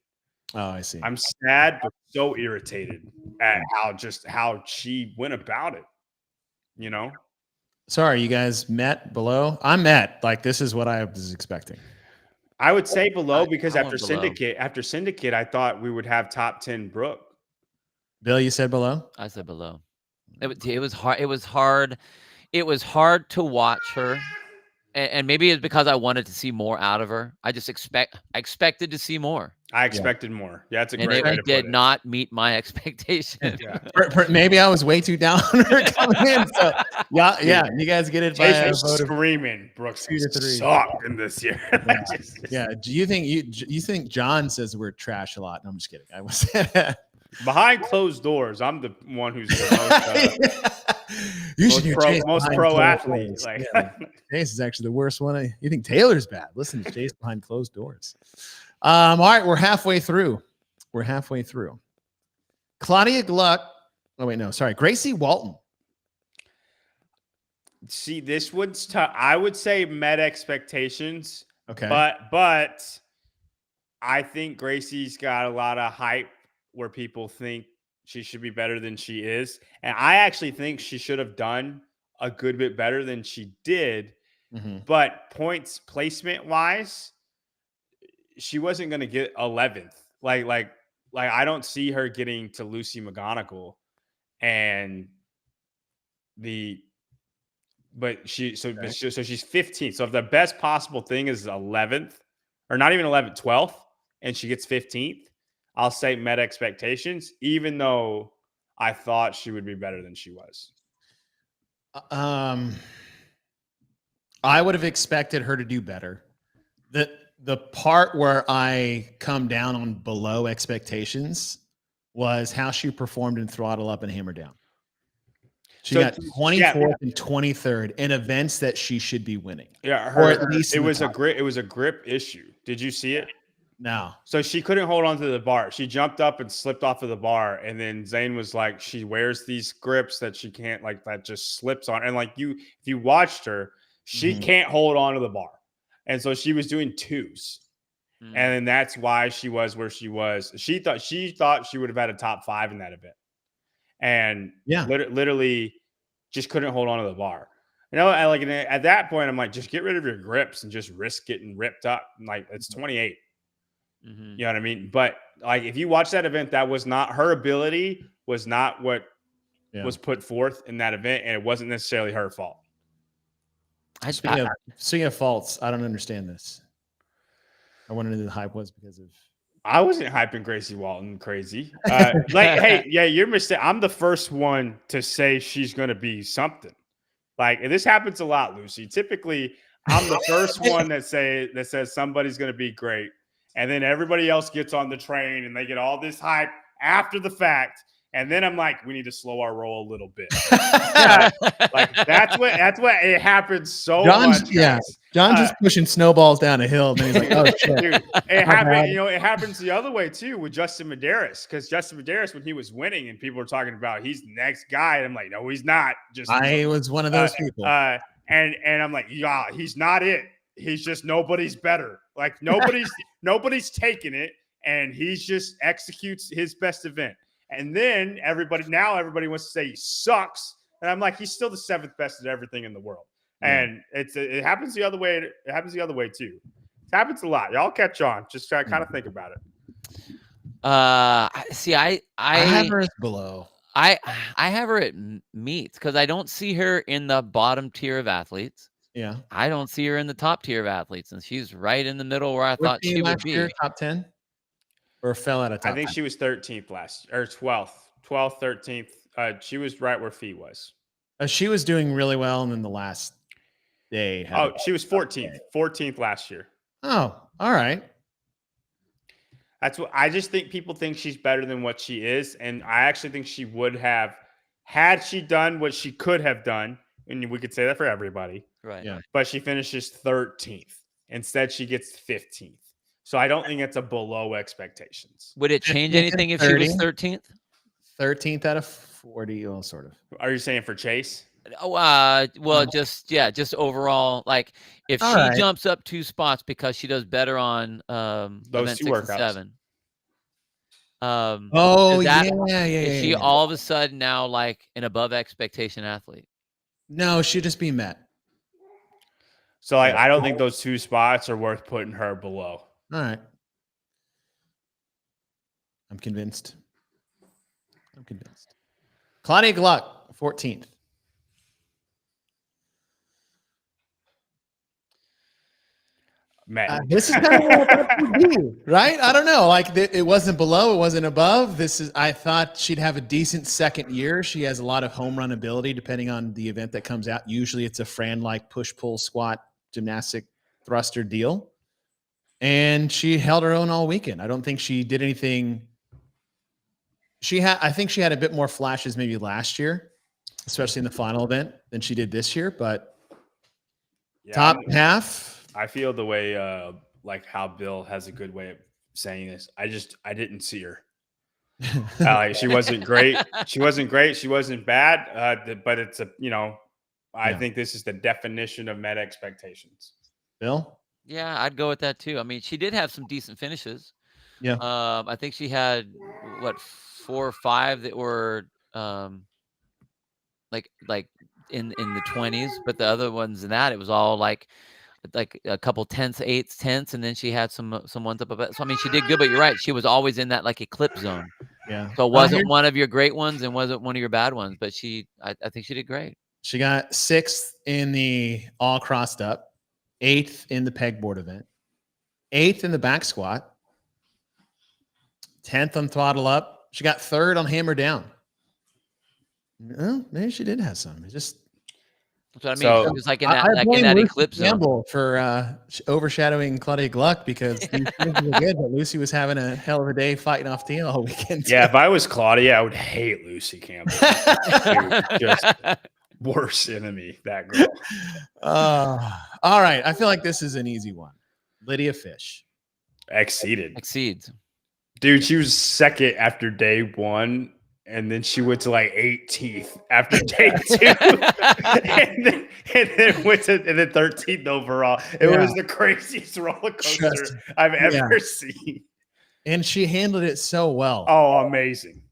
Oh, I see. I'm sad, but so irritated at how she went about it. Sorry, you guys met below. I'm met. Like, this is what I was expecting. I would say below because after Syndicate, I thought we would have top 10 Brooke. Bill, you said below? I said below. It was hard. It was hard. It was hard to watch her. And maybe it's because I wanted to see more out of her. I expected to see more. I expected more. Yeah, that's a great way to put it. And it did not meet my expectation. Yeah. Maybe I was way too down on her coming in. So yeah, you guys get it by a vote of screaming. Brooks sucked in this year. Yeah. Do you think John says we're trash a lot? No, I'm just kidding. I was behind closed doors. I'm the one who's the most pro athlete. Like, Chase is actually the worst one. You think Taylor's bad? Listen to Chase behind closed doors. All right, we're halfway through. Claudia Gluck. Oh wait, no, sorry, Gracie Walton. See, this one's tough. I would say met expectations. Okay, but I think Gracie's got a lot of hype where people think she should be better than she is. And I actually think she should have done a good bit better than she did. But points placement wise, she wasn't going to get 11th. Like I don't see her getting to Lucy McGonigal but she's 15th. So if the best possible thing is 11th or not even 11th, 12th, and she gets 15th, I'll say met expectations, even though I thought she would be better than she was. I would have expected her to do better. The part where I come down on below expectations was how she performed in Throttle Up and Hammer Down. She got 24th and 23rd in events that she should be winning. Yeah, or at least it was a grip issue. Did you see it? No. So she couldn't hold on to the bar. She jumped up and slipped off of the bar. And then Zane was like, she wears these grips that she can't, like, that just slips on. And like if you watched her, she can't hold on to the bar. And so she was doing twos. And then that's why she was where she was. She thought she would have had a top 5 in that event. And literally just couldn't hold on to the bar. At that point, I'm like, just get rid of your grips and just risk getting ripped up. Like, it's 28. You know what I mean? But like, if you watch that event, that was not her ability, was not what was put forth in that event, and it wasn't necessarily her fault. Speaking of faults, I don't understand this. I want to know who the hype was because of I wasn't hyping Gracie Walton crazy. Hey, yeah, you're mistaken. I'm the first one to say she's going to be something. Like, and this happens a lot, Lucy. Typically, I'm the first one that says somebody's going to be great, and then everybody else gets on the train and they get all this hype after the fact. And then I'm like, we need to slow our roll a little bit. Like that's what it happens so much. Yeah, John's just pushing snowballs down a hill, and then he's like, "Oh shit!" Dude, it happened. It happens the other way too with Justin Medeiros, because Justin Medeiros, when he was winning, and people were talking about he's the next guy, and I'm like, no, he's not. I was one of those people, and I'm like, yeah, he's not it. He's just nobody's better. Like nobody's taking it, and he just executes his best event. And then everybody wants to say he sucks. And I'm like, he's still the 7th best at everything in the world. And it happens the other way. It happens the other way too. It happens a lot. Y'all catch on. Just try to kind of think about it. See, I have her below. I have her at meets because I don't see her in the bottom tier of athletes. Yeah. I don't see her in the top tier of athletes. And she's right in the middle where I thought she would be. Top 10? Or fell out of top I think 10? She was 13th last year, or 12th, 13th. She was right where Fee was. She was doing really well, and then the last day. She was 14th last year. Oh, all right. That's what I just think. People think she's better than what she is, and I actually think she would have, had she done what she could have done. And we could say that for everybody, right? Yeah. But she finishes 13th. Instead, she gets 15th. So I don't think it's a below expectations. Would it change anything if she was 13th? 13th out of 40, well, sort of. Are you saying for Chase? Well, just overall, like if she jumps up 2 spots because she does better on those 2 workouts. 7. Is she all of a sudden now like an above expectation athlete? No, she'd just be met. So like, I don't think those 2 spots are worth putting her below. All right. I'm convinced. Claudia Gluck, 14th. This is kind of what do, right? I don't know. Like it wasn't below, it wasn't above. I thought she'd have a decent second year. She has a lot of home run ability, depending on the event that comes out. Usually, it's a Fran-like push, pull, squat, gymnastic thruster deal. And she held her own all weekend. I don't think she did anything. I think she had a bit more flashes maybe last year, especially in the final event, than she did this year. But top half. I feel the way, like how Bill has a good way of saying this. I didn't see her. She wasn't great. She wasn't bad. But it's I think this is the definition of met expectations. Bill? Yeah, I'd go with that too. I mean, she did have some decent finishes. Yeah. I think she had 4 or 5 that were like in the 20s, but the other ones in that it was all like a couple 10ths, 8ths, 10ths, and then she had some ones up above. So I mean, she did good, but you're right, she was always in that like eclipse zone. Yeah. So it wasn't one of your great ones and wasn't one of your bad ones, but I think she did great. She got 6th in the all crossed up, 8th in the pegboard event, 8th in the back squat, 10th on throttle up. She got 3rd on hammer down. Well, maybe she did have some. It's just that's what I mean. It was like in that eclipse zone for overshadowing Claudia Gluck because these things were good, but Lucy was having a hell of a day fighting off Tina all weekend. Yeah, if I was Claudia, I would hate Lucy Campbell. Dude, just worst enemy, that girl. All right. I feel like this is an easy one. Lydia Fish. Exceeds. Dude, she was 2nd after day 1. And then she went to like 18th after day 2, and then went to 13th overall. It was the craziest roller coaster I've ever seen. And she handled it so well. Oh, amazing!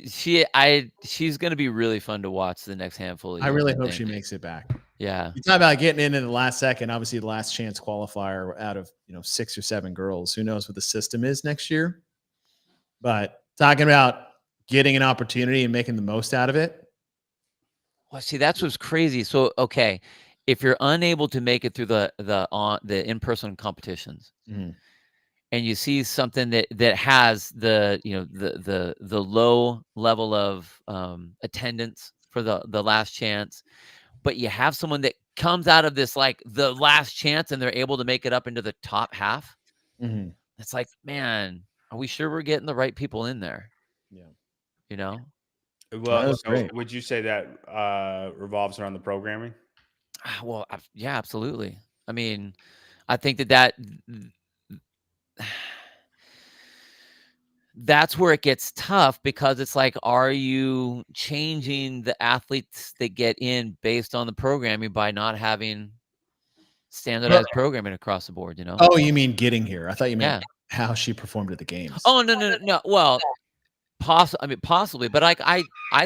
She's going to be really fun to watch the next handful of years. I really hope she makes it back. Yeah, you talk about getting into the last second. Obviously, the last chance qualifier out of 6 or 7 girls. Who knows what the system is next year? But talking about getting an opportunity and making the most out of it. Well, see, that's what's crazy. So, okay, if you're unable to make it through the in-person competitions, and you see something that has the, you know, the low level of attendance for the last chance, but you have someone that comes out of this like the last chance and they're able to make it up into the top half. Mm-hmm. It's like, man, are we sure we're getting the right people in there? Yeah. You know? Well, so would you say that revolves around the programming? Well, yeah, absolutely. I mean, I think that that's where it gets tough, because it's like, are you changing the athletes that get in based on the programming by not having standardized programming across the board, you know? Oh, you mean getting here? I thought you meant Yeah. how she performed at the games. Oh, no. Well, possibly, but like I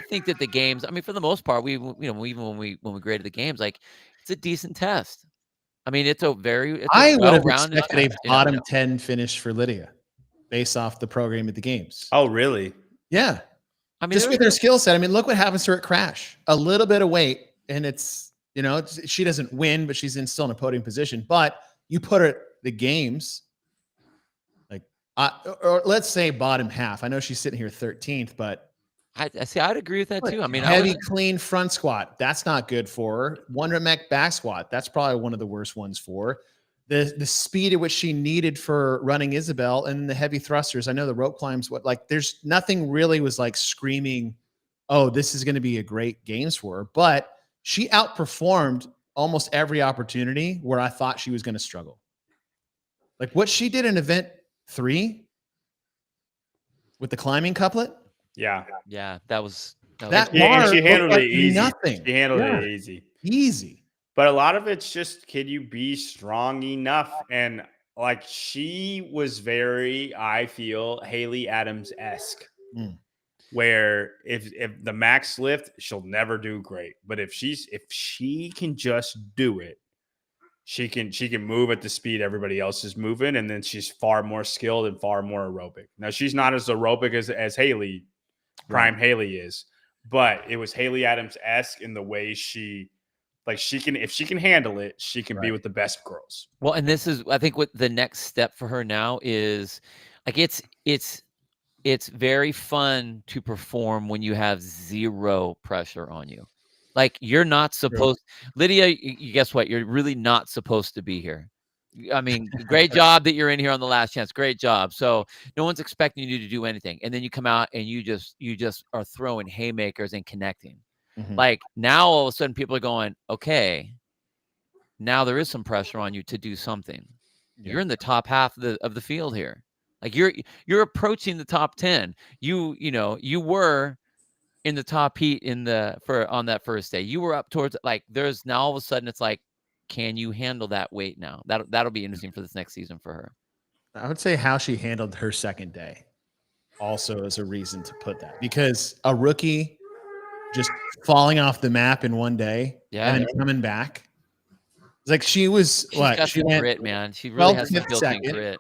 think that the games, I mean, for the most part, we, you know, even when we graded the games, like, it's a decent test. I mean, it's a I would have well-rounded expected test, a bottom 10 finish for Lydia based off the program at the games. Oh, really? Yeah. I mean, just with her skill set. I mean, look what happens to her at Crash. A little bit of weight, and it's, you know, she doesn't win, but she's still in a podium position. But you put her at the games, like, or let's say bottom half. I know she's sitting here 13th, but I see. I'd agree with that too. I mean, heavy, clean front squat. That's not good for her. One rep back squat. That's probably one of the worst ones for her. The speed at which she needed for running Isabel, and the heavy thrusters. I know the rope climbs. There's nothing really was like screaming, oh, this is going to be a great games for her. But she outperformed almost every opportunity where I thought she was going to struggle. Like what she did in event 3 with the climbing couplet. Yeah, that was and she handled it easy. Nothing. She handled it easy. But a lot of it's just, can you be strong enough? And like, she was very, I feel, Haley Adams-esque, where if the max lift, she'll never do great. But if she can just do it, she can move at the speed everybody else is moving, and then she's far more skilled and far more aerobic. Now, she's not as aerobic as Haley, prime Haley is, but it was Haley Adams-esque in the way she can, if she can handle it, she can be with the best girls. Well, and this is, I think, what the next step for her now is, like, it's very fun to perform when you have zero pressure on you. Like, you're not supposed, Lydia, you guess what? You're really not supposed to be here. I mean, great job that you're in here on the last chance. Great job. So no one's expecting you to do anything. And then you come out and you just are throwing haymakers and connecting. Like, now all of a sudden people are going, okay, now there is some pressure on you to do something. You're in the top half of the field here. Like, you're approaching the top 10. You were in the top heat on that first day. You were up towards, like, there's now all of a sudden it's like, can you handle that weight now? That'll be interesting for this next season for her. I would say how she handled her second day also is a reason to put that, because a rookie just falling off the map in one day and then coming back. It's like she's got some grit, man. She really has some built-in grit.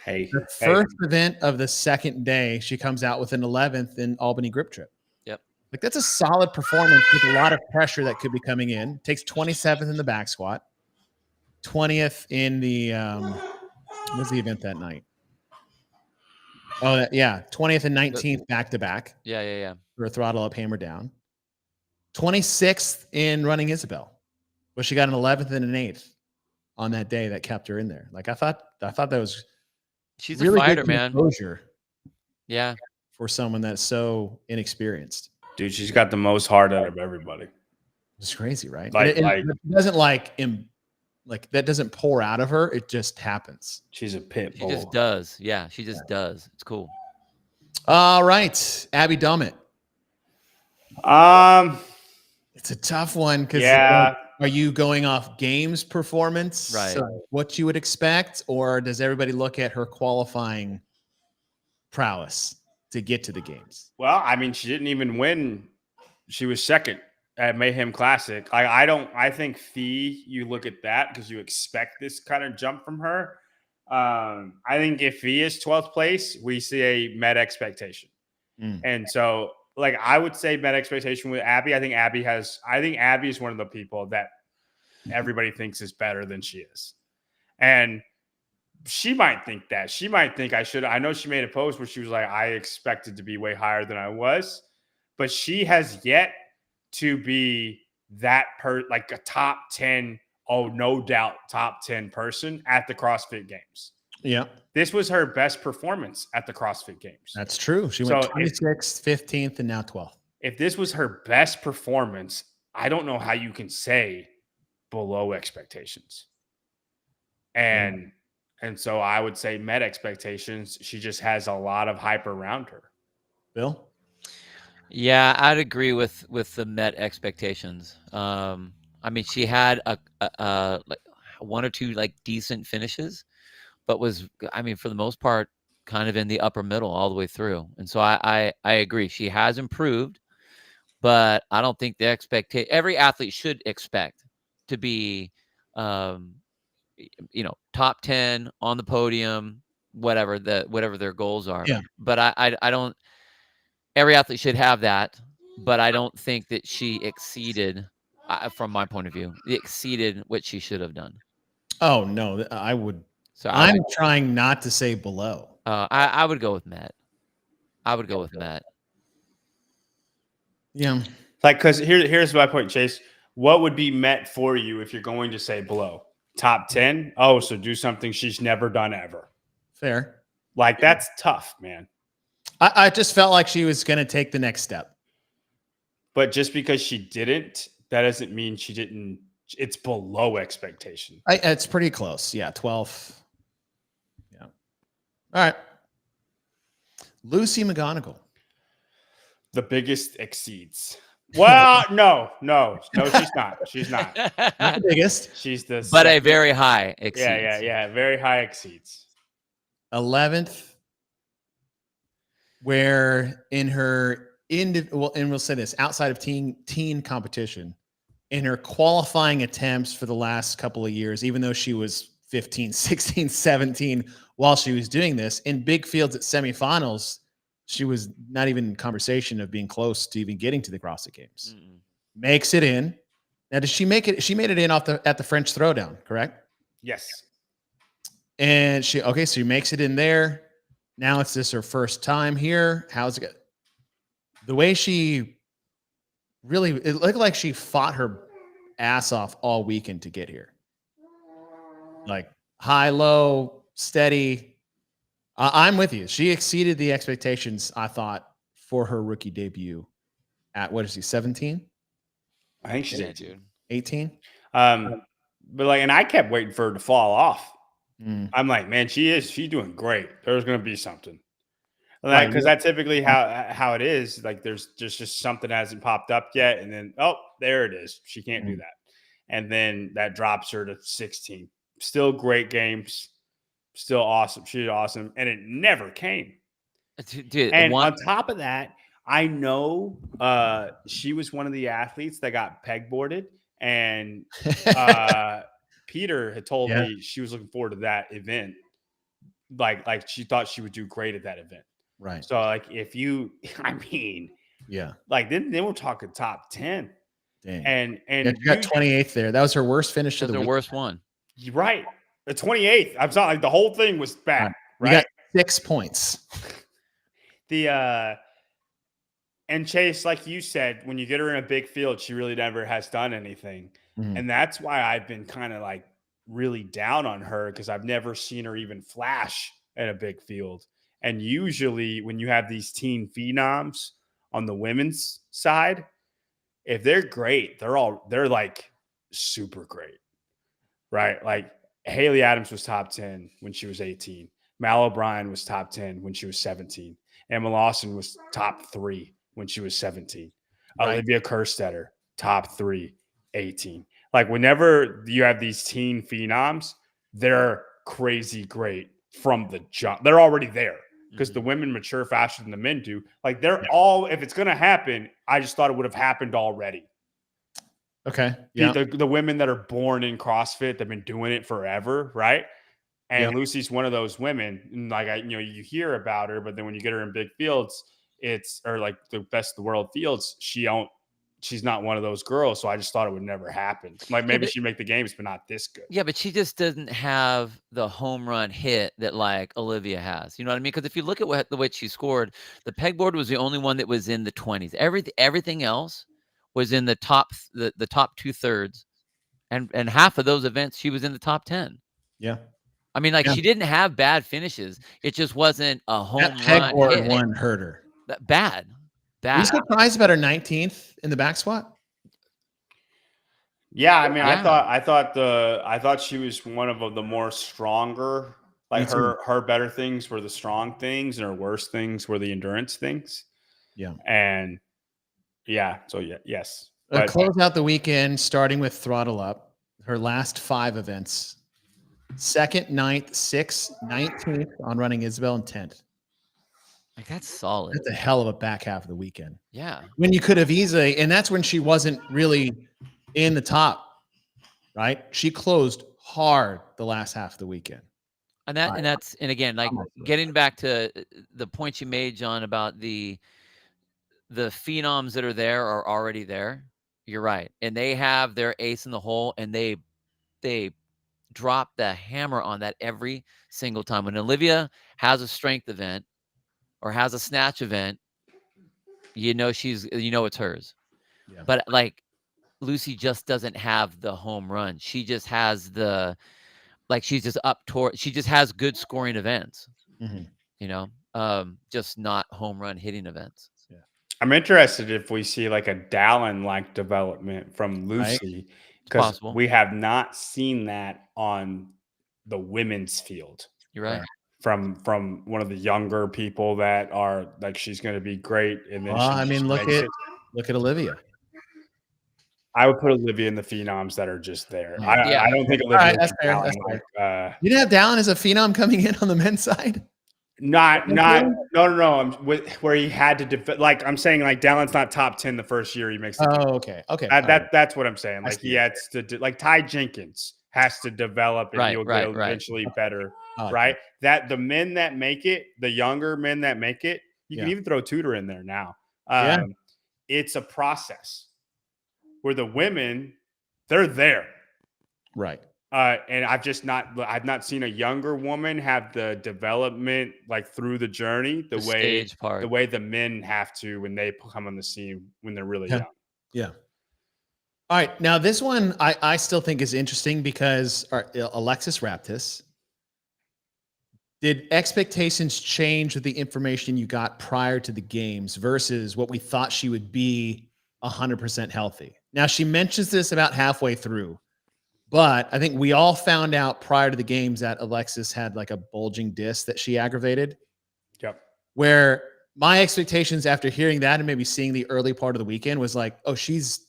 Hey, the first event of the second day, she comes out with an 11th in Albany Grip Trip. Yep. Like, that's a solid performance with a lot of pressure that could be coming in. Takes 27th in the back squat, 20th in the what was the event that night? Oh, yeah, 20th and 19th back to back. Yeah. For a throttle up, hammer down. 26th in running Isabel, where she got an 11th and an 8th on that day that kept her in there. Like, I thought that was, she's really a fighter, good man. Exposure. Yeah. For someone that's so inexperienced. Dude, she's got the most heart out of everybody. It's crazy, right? Like, it doesn't like that doesn't pour out of her. It just happens. She's a pit bull. She just does. Yeah, she just does. It's cool. All right, Abby Dummett. It's a tough one because are you going off games performance, right? So what you would expect, or does everybody look at her qualifying prowess to get to the games? Well, I mean, she didn't even win. She was second at Mayhem Classic. I think Fee, you look at that because you expect this kind of jump from her. I think if Fee is 12th place, we see a met expectation. And so, like, I would say met expectation with Abby. I think Abby is one of the people that everybody thinks is better than she is. And she might think that. She might think I should. I know she made a post where she was like, I expected to be way higher than I was, but she has yet to be that like a top 10, no doubt top 10 person at the CrossFit Games. Yeah. This was her best performance at the CrossFit Games. That's true. She went 26th, 15th, and now 12th. If this was her best performance, I don't know how you can say below expectations. And so I would say met expectations. She just has a lot of hype around her. Bill? Yeah, I'd agree with the met expectations. I mean, she had a like one or two like decent finishes, but was, I mean, for the most part, kind of in the upper middle all the way through. And so I agree. She has improved, but I don't think the expectation, every athlete should expect to be, top 10 on the podium, whatever their goals are. Yeah. But I don't, every athlete should have that, but I don't think that she exceeded, from my point of view, exceeded what she should have done. Oh, no, I would. So I'm trying not to say below. I would go with Matt. Yeah. Like, because here's my point, Chase. What would be met for you if you're going to say below? Top 10? Oh, so do something she's never done ever. Fair. Like, that's tough, man. I just felt like she was going to take the next step. But just because she didn't, that doesn't mean she didn't. It's below expectation. It's pretty close. Yeah, 12. Yeah. All right. Lucy McGonigal. The biggest exceeds. Well, no, she's not. She's not. Not the biggest. She's the but a very high exceeds. Yeah. Very high exceeds. 11th, where in her and we'll say this, outside of teen competition, in her qualifying attempts for the last couple of years, even though she was 15, 16, 17 while she was doing this, in big fields at semifinals, she was not even in conversation of being close to even getting to the CrossFit Games. Mm-mm. Makes it in. Now, did she make it? She made it in at the French Throwdown, correct? Yes. And so she makes it in there. Now it's her first time here. How's it go? The way it looked like she fought her ass off all weekend to get here. Like high, low, steady. I'm with you. She exceeded the expectations, I thought, for her rookie debut at, what is she, 17? I think she's 18. 18? But and I kept waiting for her to fall off. I'm like, man, she's doing great. There's going to be something. Like, because that's typically how it is. Like, there's just something hasn't popped up yet. And then, there it is. She can't do that. And then that drops her to 16. Still great games. Still awesome. She's awesome. And it never came. Dude, and on top of that, I know she was one of the athletes that got pegboarded. And Peter had told me she was looking forward to that event. Like she thought she would do great at that event. Right. So like then we're talking top 10. Dang. And you got 28th there. That was her worst finish of the week. Worst one. You're right. The 28th. I'm sorry, like the whole thing was bad. Right. You got 6 points. And Chase, like you said, when you get her in a big field, she really never has done anything. Mm-hmm. And that's why I've been kind of like really down on her, because I've never seen her even flash at a big field. And usually when you have these teen phenoms on the women's side, if they're great, they're like super great, right? Like Haley Adams was top 10 when she was 18. Mal O'Brien was top 10 when she was 17. Emma Lawson was top 3 when she was 17. Right. Olivia Kerstetter, top 3, 18. Like whenever you have these teen phenoms, they're crazy great from the jump. They're already there because the women mature faster than the men do. Like they're all, if it's going to happen, I just thought it would have happened already. Okay. Yeah. The women that are born in CrossFit, they've been doing it forever, right? And Lucy's one of those women. And like you hear about her, but then when you get her in big fields, or like the best of the world fields, she she's not one of those girls. So I just thought it would never happen. Like maybe she'd make the games, but not this good. Yeah, but she just doesn't have the home run hit that like Olivia has. You know what I mean? Because if you look at the way she scored, the pegboard was the only one that was in the 20s. Everything else was in the top 2/3, and half of those events she was in the top 10. Yeah. I mean, like she didn't have bad finishes. It just wasn't a home run hit. One hurt her. Bad. Were you surprised about her 19th in the back squat? Yeah, I mean, I thought she was one of the more stronger. Like her better things were the strong things, and her worst things were the endurance things. Yeah, and so yes. Close out the weekend, starting with throttle up. Her last 5 events: 2nd, 9th, 6th, 19th on running Isabel, and 10th. Like that's solid. That's a hell of a back half of the weekend. Yeah, when you could have easily, and that's when she wasn't really in the top, right? She closed hard the last half of the weekend. And again, like getting back to the point you made, John, about the phenoms that are there are already there. You're right. And they have their ace in the hole, and they drop the hammer on that every single time. When Olivia has a strength event or has a snatch event, it's hers. Yeah. But like Lucy just doesn't have the home run. She just has she's just she just has good scoring events, just not home run hitting events. Yeah. I'm interested if we see like a Dallin-like development from Lucy, because we have not seen that on the women's field. You're right. From one of the younger people that are like, she's going to be great. And then look at Olivia. I would put Olivia in the phenoms that are just there. I don't think Olivia. Right, that's fair. You didn't have Dallin as a phenom coming in on the men's side. No. Where he had to I'm saying like Dallin's not top 10 the first year he makes. Okay. That's what I'm saying. Like he has to like Ty Jenkins has to develop, and he'll get eventually better. Right. That the men that make it, the younger men that make it, you can even throw Tudor in there now. It's a process. Where the women, they're there. Right. And I've not seen a younger woman have the development like through the journey, the way the men have to when they come on the scene when they're really young. Yeah. All right. Now this one I still think is interesting because Alexis Raptis. Did expectations change with the information you got prior to the games versus what we thought she would be 100% healthy? Now, she mentions this about halfway through, but I think we all found out prior to the games that Alexis had like a bulging disc that she aggravated. Yep. Where my expectations after hearing that and maybe seeing the early part of the weekend was like, oh, she's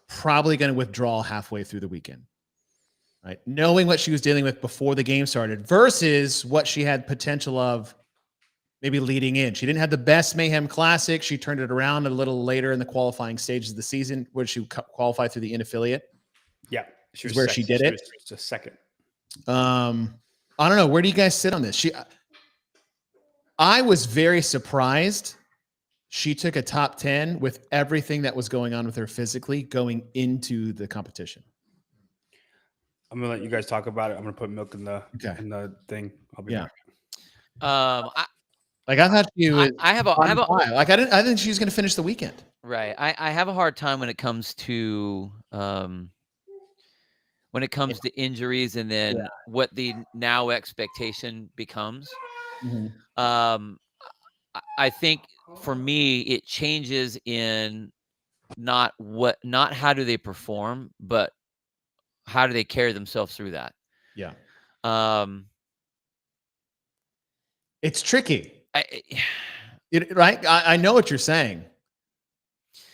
probably going to withdraw halfway through the weekend. Right? Knowing what she was dealing with before the game started versus what she had potential of maybe leading in. She didn't have the best Mayhem Classic. She turned it around a little later in the qualifying stages of the season where she qualified through the in-affiliate. Yeah. She did it. She was just second. I don't know. Where do you guys sit on this? I was very surprised she took a top 10 with everything that was going on with her physically going into the competition. I'm going to let you guys talk about it. I'm going to put milk in the thing. I'll be back. I thought she was. I think she's going to finish the weekend. Right. I have a hard time when it comes to injuries and then what the now expectation becomes. Mm-hmm. I think for me it changes in not how do they perform, but how do they carry themselves through that. Yeah. It's tricky. Right? I know what you're saying.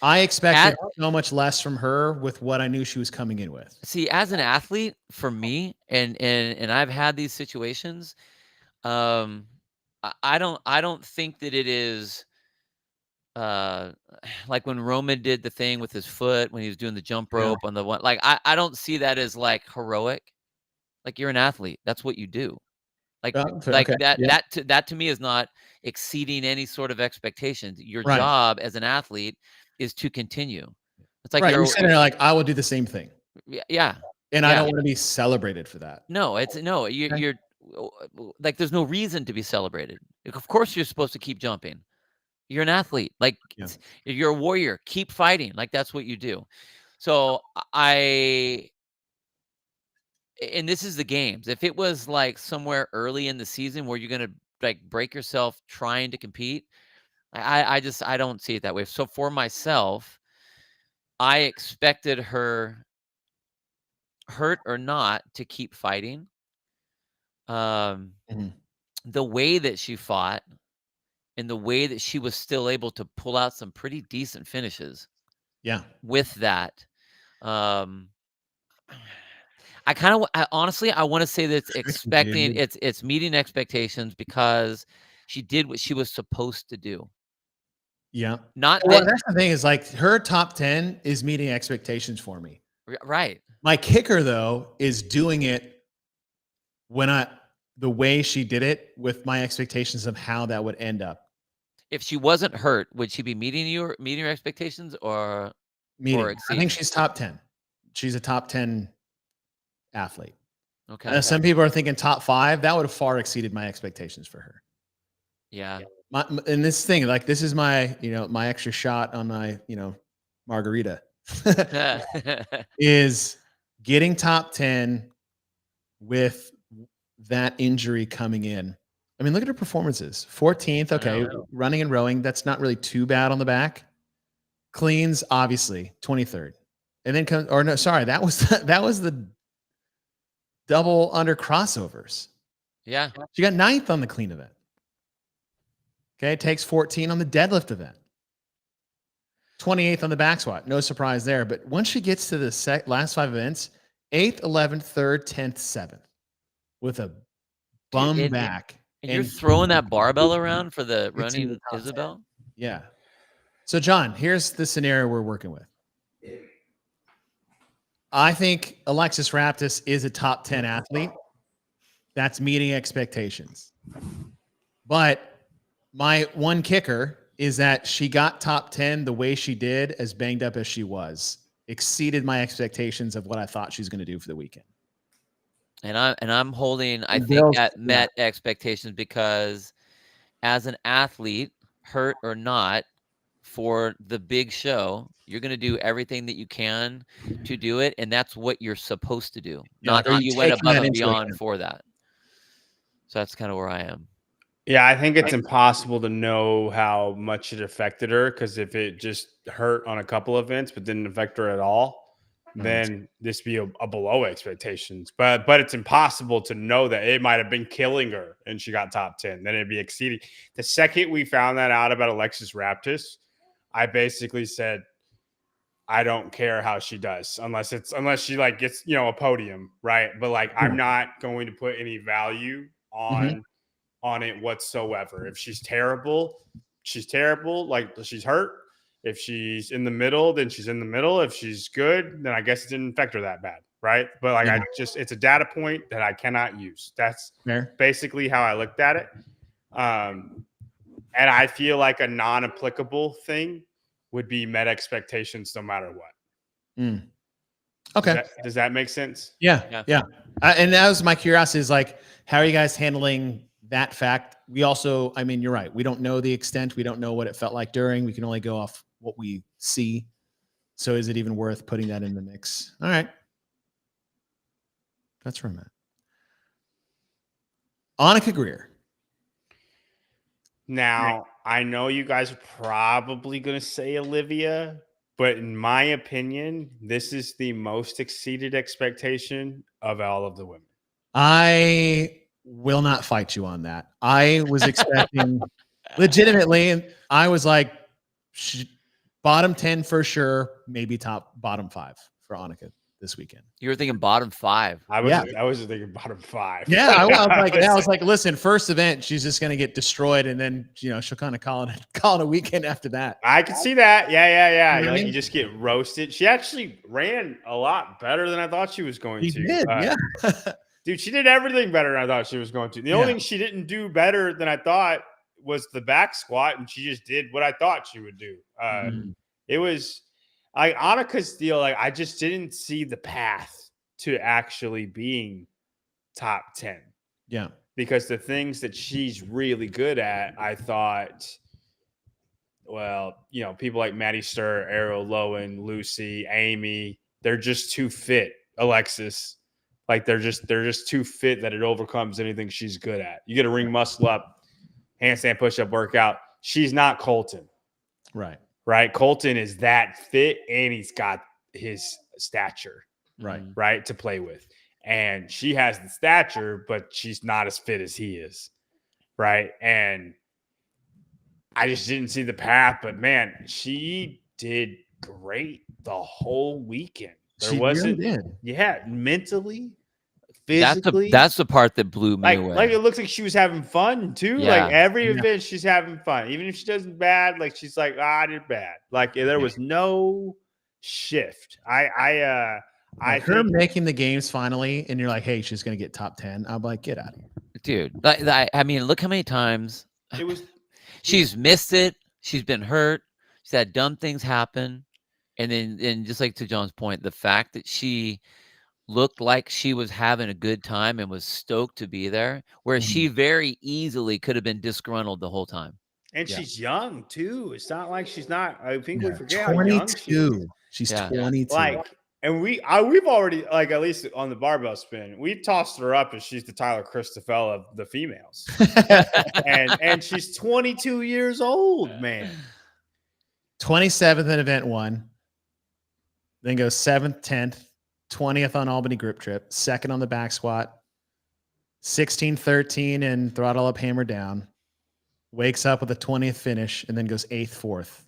I expected so much less from her with what I knew she was coming in with. See, as an athlete, for me, and I've had these situations, I don't think that it is like when Roman did the thing with his foot when he was doing the jump rope on the one. Like I don't see that as like heroic. Like you're an athlete. That's what you do. That to me is not exceeding any sort of expectations. Your job as an athlete is to continue. It's like you're sitting there like, I will do the same thing. Yeah. And I don't want to be celebrated for that. No, you're like, there's no reason to be celebrated. Of course you're supposed to keep jumping. You're an athlete. Like, you're a warrior. Keep fighting. Like, that's what you do. So and this is the games. If it was like somewhere early in the season where you're going to like break yourself trying to compete, I don't see it that way. So for myself, I expected her, hurt or not, to keep fighting. The way that she fought and the way that she was still able to pull out some pretty decent finishes. With that, I kind of, honestly, I want to say that it's meeting expectations because she did what she was supposed to do. Not well, that's the thing, is like her top 10 is meeting expectations for me. Right. My kicker though is doing it the way she did it with my expectations of how that would end up. If she wasn't hurt, would she be meeting your expectations or I think she's top 10. She's a top 10 athlete. Okay. Some people are thinking top 5. That would have far exceeded my expectations for her. Yeah. And this thing, like, this is my, my extra shot on my, margarita is getting top 10 with that injury coming in. I mean, look at her performances. 14th. Okay. Running and rowing. That's not really too bad on the back. Cleans, obviously 23rd. And then that was the double under crossovers. Yeah. She got 9th on the clean event. Okay. Takes 14 on the deadlift event. 28th on the back squat. No surprise there. But once she gets to the last 5 events, 8th, 11th, 3rd, 10th, 7th with a bum back. And you're throwing that barbell around for the running Isabel? 10. Yeah. So John, here's the scenario we're working with. I think Alexis Raptis is a top 10 athlete. That's meeting expectations. But my one kicker is that she got top 10 the way she did, as banged up as she was, exceeded my expectations of what I thought she was going to do for the weekend. And I'm holding, I think, at met expectations, because as an athlete, hurt or not, for the big show, you're going to do everything that you can to do it, and that's what you're supposed to do. Not that you went above and beyond for that. So that's kind of where I am. Yeah, I think it's impossible to know how much it affected her, because if it just hurt on a couple events but didn't affect her at all, then this be a below expectations. But it's impossible to know that. It might have been killing her and she got top 10. Then it'd be exceeding. The second we found that out about Alexis Raptis, I basically said, I don't care how she does unless she like gets, a podium, right? But like, I'm not going to put any value on it whatsoever. If she's terrible, she's terrible. Like, she's hurt. If she's in the middle, then she's in the middle. If she's good, then I guess it didn't affect her that bad, right? But like, it's a data point that I cannot use. That's basically how I looked at it. And I feel like a non-applicable thing would be met expectations no matter what. Okay. Does that make sense? Yeah. And that was my curiosity, is like, how are you guys handling that fact? We also, I mean, you're right. We don't know the extent. We don't know what it felt like during. We can only go off what we see. So is it even worth putting that in the mix? All right. That's where I'm at. Annika Greer. Now, I know you guys are probably going to say Olivia, but in my opinion, this is the most exceeded expectation of all of the women. I will not fight you on that. I was expecting legitimately, and I was like, bottom 10 for sure, maybe bottom 5 for Annika this weekend. You were thinking bottom 5. I was thinking bottom 5. Yeah, I was like, listen, first event, she's just gonna get destroyed, and then she'll kind of call it a weekend after that. I can see that. Yeah. You know, you just get roasted. She actually ran a lot better than I thought she was going to. She did, yeah. Dude, she did everything better than I thought she was going to. The only thing she didn't do better than I thought was the back squat, and she just did what I thought she would do. It was like Annika's deal. Like I just didn't see the path to actually being top 10. Yeah. Because the things that she's really good at, I thought, well, you know, people like Maddie Sturr, Ariel Lowen, Lucy, Amy, they're just too fit. Alexis, like they're just too fit that it overcomes anything she's good at. You get a ring muscle up, handstand push-up workout. She's not Colton. Right. Colton is that fit and he's got his stature. Right. To play with. And she has the stature, but she's not as fit as he is. Right. And I just didn't see the path. But man, she did great the whole weekend. She really did. Yeah. Mentally, physically. That's the part that blew me away. Like it looks like she was having fun too. Yeah. Like every event, she's having fun. Even if she does bad, like she's like, I did bad. Like there was no shift. Like her making the games finally, and you're like, hey, she's gonna get top 10. I'm like, get out of here, dude. I mean, look how many times she's missed it. She's been hurt. She's had dumb things happen, and then just like to John's point, the fact that she looked like she was having a good time and was stoked to be there, whereas she very easily could have been disgruntled the whole time. And she's young too. It's not like she's not. I think we forget 22. how young she is. She's 22. Like. And we've already, like, at least on the barbell spin, we tossed her up as she's the Tyler Christoffel of the females. and she's 22 years old, man. 27th in event 1. Then goes 7th, 10th, 20th on Albany group trip, 2nd on the back squat, 16, 13, and throttle up, hammer down. Wakes up with a 20th finish, and then goes 8th, 4th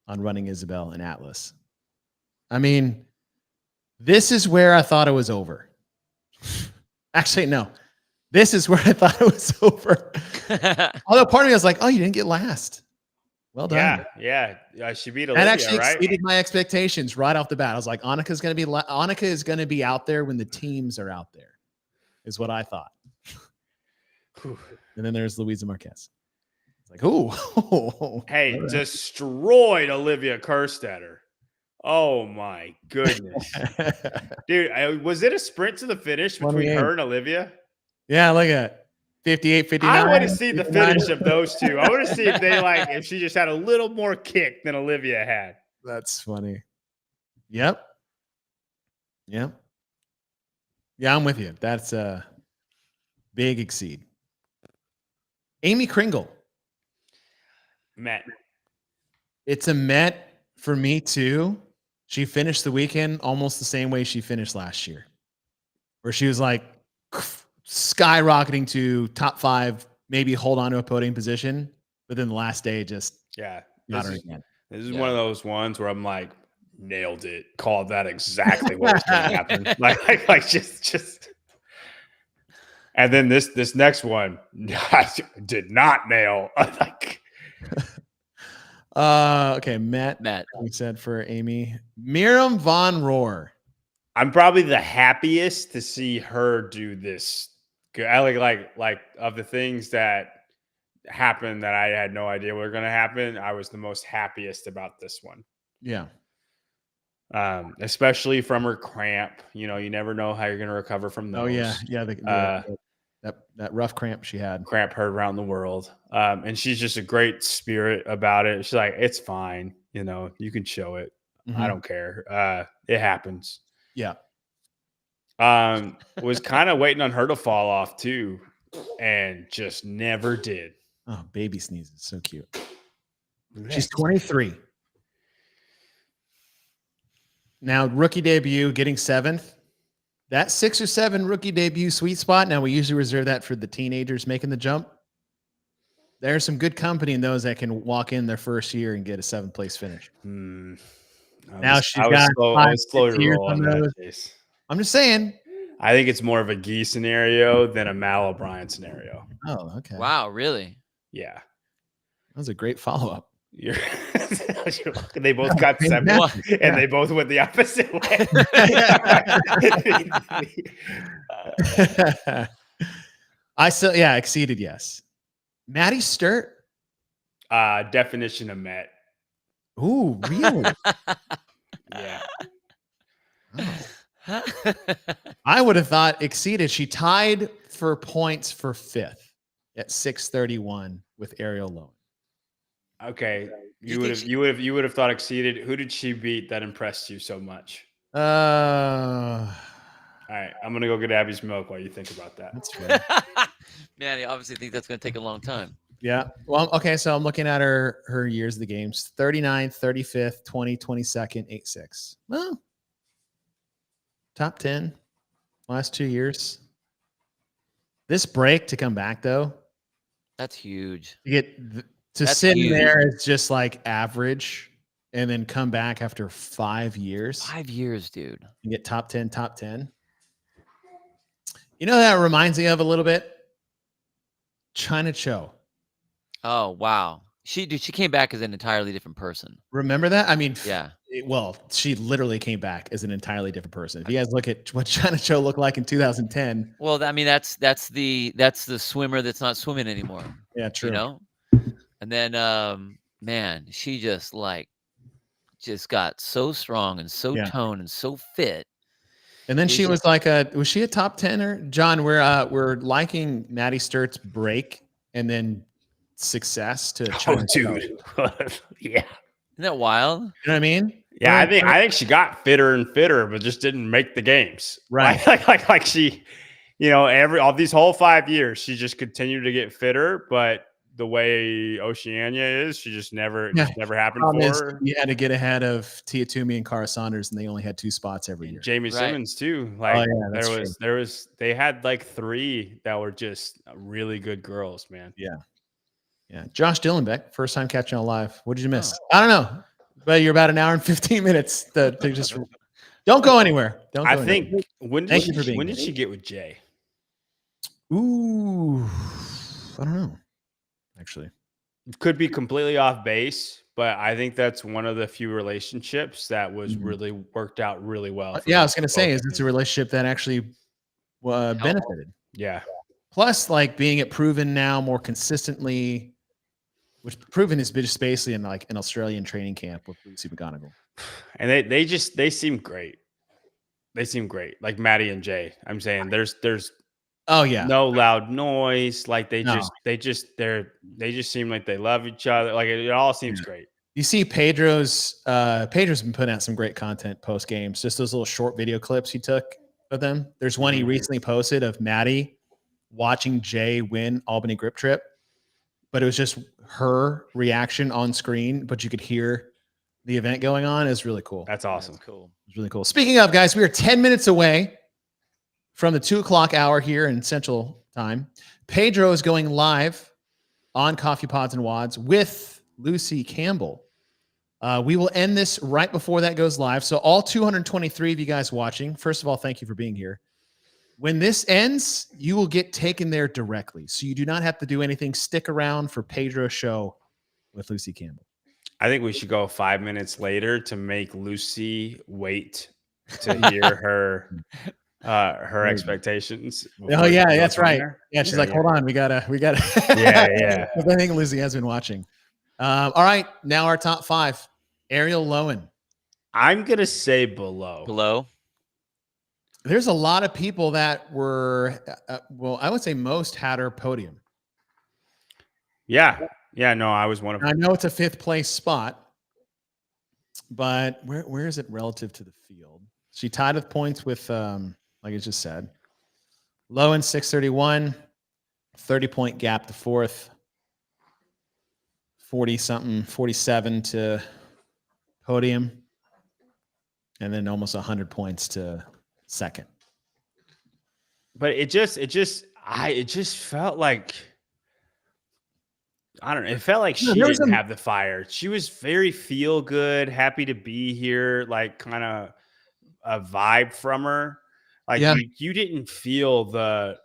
on running Isabel and Atlas. I mean, this is where I thought it was over. Actually, no. This is where I thought it was over. Although part of me was like, oh, you didn't get last. Well done. Yeah. She beat Olivia, that actually right? exceeded my expectations right off the bat. I was like, Annika is going to be out there when the teams are out there, is what I thought. And then there's Louisa Marquez. It's like, ooh. Hey, destroyed Olivia Kerstetter. Oh my goodness. Dude, was it a sprint to the finish between her and Olivia? Yeah, look at 58, 59. I want to see the finish of those two. I want to see if she just had a little more kick than Olivia had. That's funny. Yep. Yeah, I'm with you. That's a big exceed. Amy Kringle. Met. It's a Met for me too. She finished the weekend almost the same way she finished last year, where she was like skyrocketing to top 5, maybe hold on to a podium position, but then the last day just got her again. This is one of those ones where I'm like, nailed it, called that exactly what was going to happen. like just. And then this next one, I did not nail. Okay, Matt. We said for Amy. Miriam Von Rohr. I'm probably the happiest to see her do this. I like of the things that happened that I had no idea were going to happen. I was the most happiest about this one. Yeah. Especially from her cramp. You know, you never know how you're going to recover from those. Oh yeah. That rough cramp she had. Cramp heard around the world. And she's just a great spirit about it. She's like, it's fine. You know, you can show it. I don't care. It happens. Yeah. Was kind of waiting on her to fall off too. And just never did. Oh, baby sneezes. So cute. She's 23. Now, rookie debut, getting 7th. That 6 or 7 rookie debut sweet spot. Now, we usually reserve that for the teenagers making the jump. There's some good company in those that can walk in their first year and get a 7th place finish. Now she's got 5, 6 years on those. I'm just saying. I think it's more of a Gee scenario than a Mal O'Brien scenario. Oh, okay. Wow, really? Yeah. That was a great follow-up. They both got 7, and they both went the opposite way. Exceeded, yes. Maddie Sturt. Definition of Met. Ooh, really? Yeah. Oh. I would have thought exceeded. She tied for points for 5th at 631 with Ariel Lowen. Okay. You would have thought exceeded. Who did she beat that impressed you so much? All right, I'm gonna go get Abby's milk while you think about that. That's fair. Man, I obviously think that's gonna take a long time. Yeah. Well, okay. So I'm looking at her years of the games: 39th, 35th, 20, 22nd, 8-6. Well, top 10 last 2 years. This break to come back though, that's huge. You get to sit there is just like average, and then come back after 5 years. 5 years, dude. You get top 10. You know that reminds me of a little bit? China Cho. Oh, wow. She came back as an entirely different person. Remember that? I mean, yeah. Well, she literally came back as an entirely different person. If you guys look at what China Cho looked like in 2010. Well, I mean, that's the swimmer that's not swimming anymore. Yeah, true. You know? And then man, she just got so strong and so toned and so fit. And then she was like was she a top 10er? John, we're liking Maddie Sturt's break and then success to China. Dude. Yeah. Isn't that wild? You know what I mean? Yeah, I think she got fitter and fitter, but just didn't make the games. Right. Like she, all these whole 5 years, she just continued to get fitter, but the way Oceania is, she just never happened for her. You had to get ahead of Tia Toomey and Cara Saunders, and they only had 2 spots every year. Jamie Simmons too. Like they had like 3 that were just really good girls, man. Yeah. Josh Dillenbeck, first time catching on live. What did you miss? I don't know, but you're about an hour and 15 minutes to just don't go anywhere. When did she get with Jay? Ooh, I don't know. Actually, could be completely off base, but I think that's one of the few relationships that was really worked out really well. Yeah, I was going to say, is it's a relationship that actually benefited. Yeah. Plus, like being at Proven now more consistently, which Proven is just basically in like an Australian training camp with Lucy McGonigal. And they seem great. They seem great. Like Maddie and Jay. I'm saying there's oh yeah, no loud noise. Like they just seem like they love each other. Like it all seems great. You see Pedro's been putting out some great content post games, just those little short video clips he took of them. There's one he recently posted of Maddie watching Jay win Albany Grip Trip, but it was just her reaction on screen, but you could hear the event going on. Is really cool. That's awesome. That's cool. It's really cool. Speaking of, guys, we are 10 minutes away from the 2:00 hour here in Central Time. Pedro is going live on Coffee Pods and Wads with Lucy Campbell. We will end this right before that goes live. So all 223 of you guys watching, first of all, thank you for being here. When this ends, you will get taken there directly. So you do not have to do anything. Stick around for Pedro's show with Lucy Campbell. I think we should go 5 minutes later to make Lucy wait to hear her expectations. Oh yeah, that's right. Yeah, she's like, hold on, we gotta. Yeah. I think Lucy has been watching. All right, now our top 5. Ariel Lowen. I'm gonna say below. Below. There's a lot of people that were, I would say most had her podium. Yeah. No, I was one of them. I know it's a 5th place spot, but where is it relative to the field? She tied with points with, like I just said, Lowen 631, 30-point gap to 4th, 47 to podium, and then almost 100 points to 2nd. But it just felt like, I don't know. It felt like she didn't have the fire. She was very feel good, happy to be here, like kind of a vibe from her. Like you didn't feel the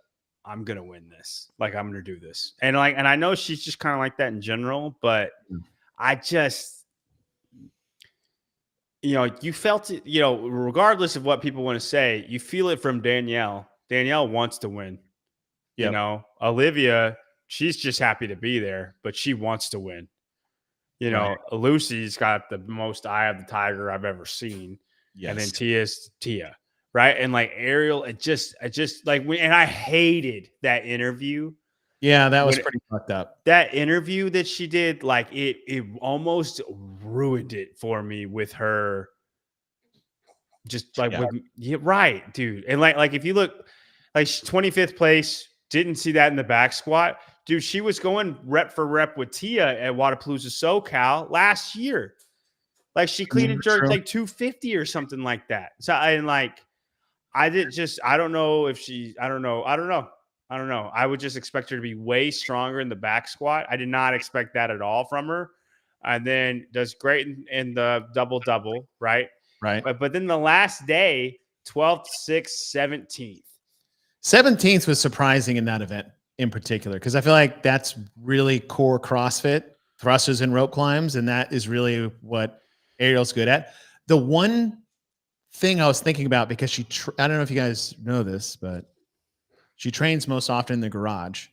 I'm gonna win this, like I'm gonna do this, and I know she's just kind of like that in general, but I just, you felt it, regardless of what people want to say, you feel it from Danielle. Danielle wants to win. Olivia, she's just happy to be there, but she wants to win. You know, Lucy's got the most eye of the tiger I've ever seen. Yes. And then Tia's Tia. Right. And like Ariel, I just like, and I hated that interview. Yeah, that was pretty fucked up. That interview that she did, like it almost ruined it for me with her. Just like, right, dude. And like if you look, like 25th place, didn't see that in the back squat. Dude, she was going rep for rep with Tia at Wodapalooza SoCal last year. Like she cleaned and jerked like 250 or something like that. So I don't know if I don't know. I would just expect her to be way stronger in the back squat. I did not expect that at all from her. And then does great in the double, right? Right. But then the last day, 12th, 6th, 17th. 17th was surprising in that event in particular, because I feel like that's really core CrossFit, thrusters and rope climbs, and that is really what Ariel's good at. The one thing I was thinking about, because I don't know if you guys know this, but she trains most often in the garage.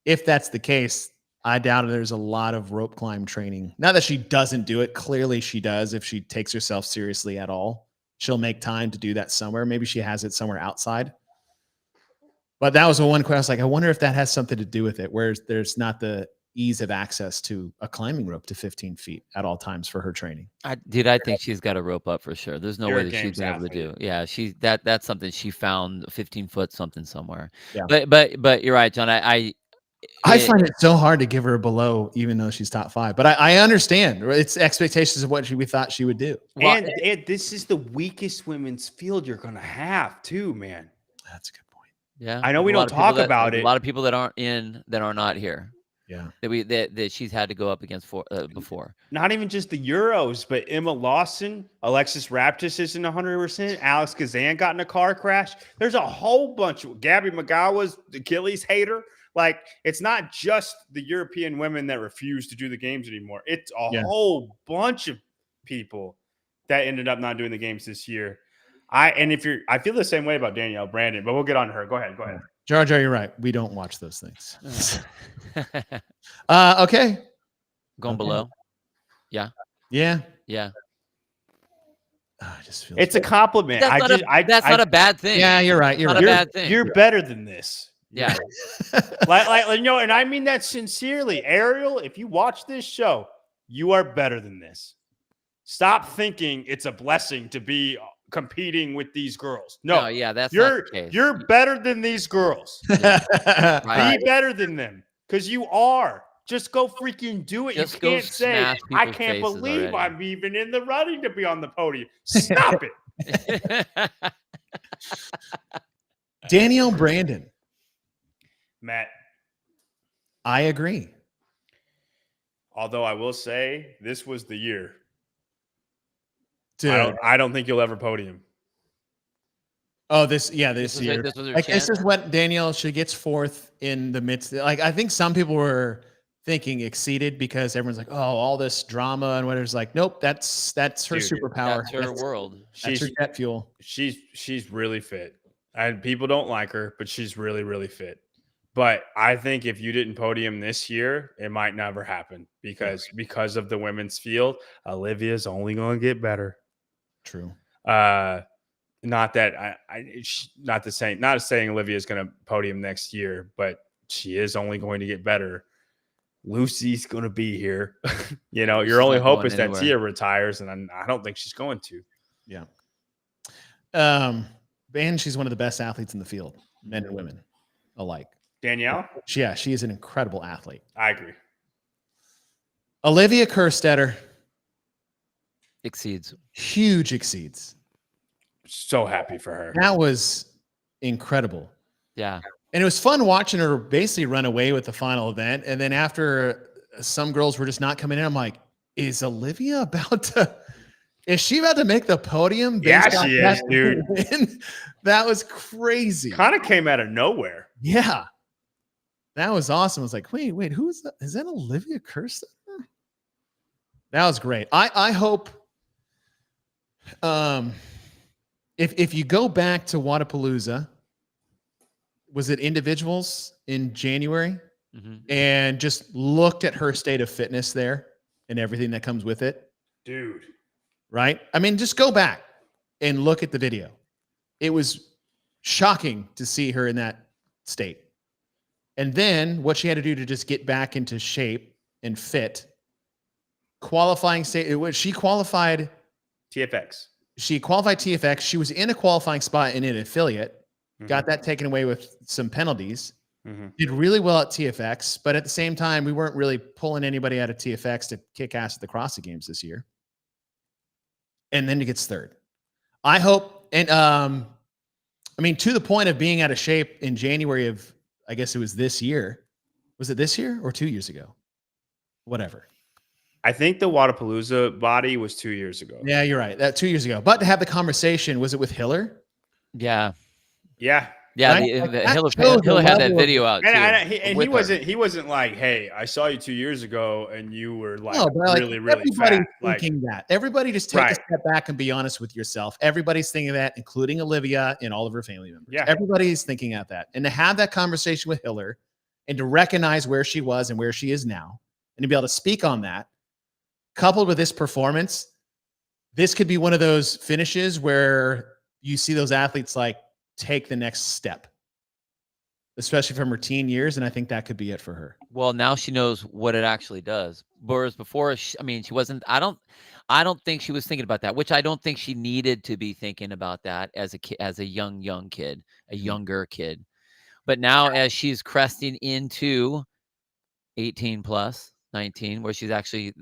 If that's the case, I doubt there's a lot of rope climb training. Not that she doesn't do it. Clearly she does. If she takes herself seriously at all, she'll make time to do that somewhere. Maybe she has it somewhere outside. But that was the one question. I was like, I wonder if that has something to do with it, where there's not the ease of access to a climbing rope to 15 feet at all times for her training. I think she's got a rope up for sure. There's no way that she's been able to do. Yeah, that's something she found, 15-foot something somewhere. Yeah. But you're right, John. I find it so hard to give her a below, even though she's top 5. But I understand. It's expectations of what we thought she would do. And this is the weakest women's field you're going to have too, man. That's a good point. Yeah. I know we don't talk about it. A lot of people that are not here. Yeah. That she's had to go up against before. Not even just the Euros, but Emma Lawson, Alexis Raptis isn't 100%. Alex Kazan got in a car crash. There's a whole bunch of Gabby Magawa's the Achilles hater. Like, it's not just the European women that refuse to do the games anymore. It's a whole bunch of people that ended up not doing the games this year. I feel the same way about Danielle Brandon, but we'll get on to her. Go ahead. Jar Jar, you're right. We don't watch those things. Okay. Going below. Yeah. Yeah. Yeah. I just feel it's a compliment. That's not a bad thing. Yeah, you're right. You're not right. a bad thing. You're better than this. Yeah. like you know, and I mean that sincerely. Ariel, if you watch this show, you are better than this. Stop thinking it's a blessing to be competing with these girls. No, that's not the case. You're better than these girls. Yeah. Right. Be better than them, because you are. Just go freaking do it. Just you can't say, I can't believe already. I'm even in the running to be on the podium. Stop it. Danielle Brandon. Matt. I agree. Although I will say this was the year. Dude. I don't think you'll ever podium. Oh, this year. This is what Danielle, she gets 4th in the midst. Like, I think some people were thinking exceeded because everyone's like, oh, all this drama and whatever's like, nope, that's her superpower. That's her world. That's her jet fuel. She's really fit. And people don't like her, but she's really, really fit. But I think if you didn't podium this year, it might never happen because of the women's field. Olivia's only going to get better. True. Not saying Olivia's going to podium next year, but she is only going to get better. Lucy's going to be here. You know, your only hope is that Tia retires, and I don't think she's going to. Yeah. And she's one of the best athletes in the field, men and women alike. Danielle? Yeah, she is an incredible athlete. I agree. Olivia Kerstetter. Exceeds. Huge exceeds. So happy for her. That was incredible. Yeah. And it was fun watching her basically run away with the final event. And then after some girls were just not coming in, I'm like, is Olivia about to make the podium? Yeah, she is, dude. That was crazy. Kind of came out of nowhere. Yeah. That was awesome. I was like, wait, who is that? Is that Olivia Kerstetter? That was great. I hope if you go back to Wodapalooza, was it individuals in January, and just looked at her state of fitness there, and everything that comes with it. Dude. Right? I mean, just go back and look at the video. It was shocking to see her in that state. And then what she had to do to just get back into shape and fit. Qualifying state, she qualified TFX. She qualified TFX. She was in a qualifying spot in an affiliate, got that taken away with some penalties. Did really well at TFX, but at the same time, we weren't really pulling anybody out of TFX to kick ass at the CrossFit Games this year. And then he gets third. I hope, and I mean, to the point of being out of shape in January of, I guess it was this year. Was it this year or 2 years ago? Whatever. I think the Wodapalooza body was 2 years ago. Yeah, you're right. That 2 years ago. But to have the conversation, was it with Hiller? Yeah. Yeah. Yeah, Hiller had that video out too. And he wasn't like, "Hey, I saw you 2 years ago, and you were like really fat." Thinking that. Everybody just take a step back and be honest with yourself. Everybody's thinking that, including Olivia and all of her family members. Yeah, everybody's thinking at that, and to have that conversation with Hiller, and to recognize where she was and where she is now, and to be able to speak on that, coupled with this performance, this could be one of those finishes where you see those athletes like take the next step, especially from her teen years. And I think that could be it for her. Well, now she knows what it actually does. Whereas before, she wasn't, I don't think she was thinking about that, which I don't think she needed to be thinking about that as a young kid, a younger kid. But now as she's cresting into 18 plus, 19, where she's actually,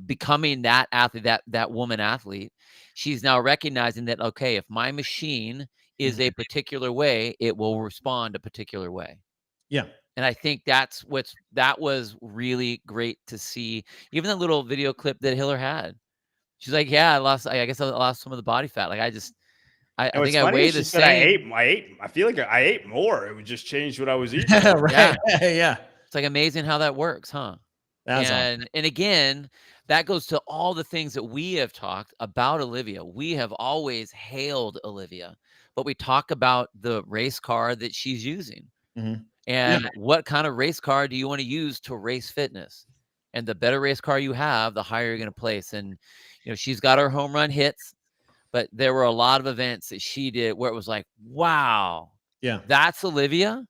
becoming that athlete, that woman athlete, she's now recognizing that, okay, if my machine is a particular way, it will respond a particular way. Yeah. And I think that was really great to see. Even the little video clip that Hiller had. She's like, yeah, I guess I lost some of the body fat. Like I think I weighed the same. I feel like I ate more. It would just change what I was eating. Right. Yeah. It's like amazing how that works, huh? And again, that goes to all the things that we have talked about Olivia. We have always hailed Olivia, but we talk about the race car that she's using. And what kind of race car do you want to use to race fitness? And the better race car you have, the higher you're going to place. And, she's got her home run hits, but there were a lot of events that she did where it was like, wow, that's Olivia.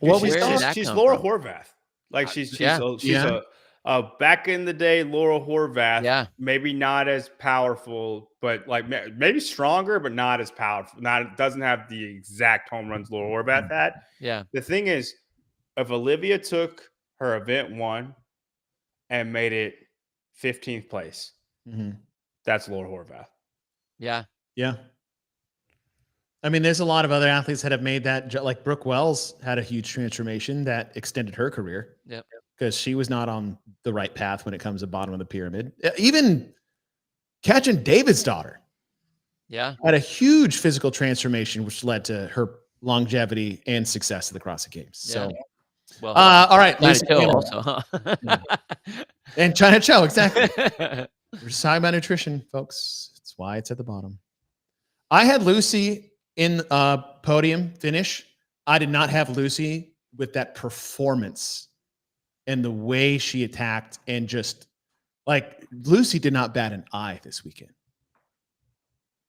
Well, she's Laura Horvath. Like she's a back in the day Laura Horvath. Yeah, maybe not as powerful, but like maybe stronger, but not as powerful. Doesn't have the exact home runs Laura Horvath had. Yeah. The thing is, if Olivia took her event 1 and made it 15th place, that's Laura Horvath. Yeah. Yeah. I mean, there's a lot of other athletes that have made that. Like Brooke Wells had a huge transformation that extended her career. Yep. Because she was not on the right path when it comes to bottom of the pyramid. Even catching David's daughter. Yeah. Had a huge physical transformation, which led to her longevity and success at the CrossFit Games. So, well, all right. China Cho also, huh? And China Cho, exactly. We're just talking about nutrition, folks. That's why it's at the bottom. I had Lucy in podium finish. I did not have Lucy with that performance and the way she attacked, and just like Lucy did not bat an eye this weekend.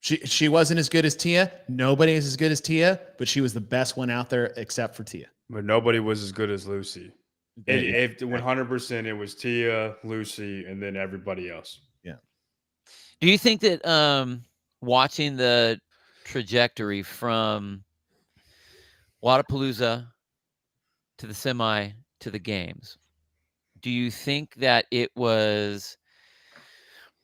She wasn't as good as Tia. Nobody is as good as Tia, but she was the best one out there except for Tia. But nobody was as good as Lucy. 100%, it was Tia, Lucy, and then everybody else. Yeah. Do you think that watching the trajectory from Wodapalooza to the semi to the games, do you think that it was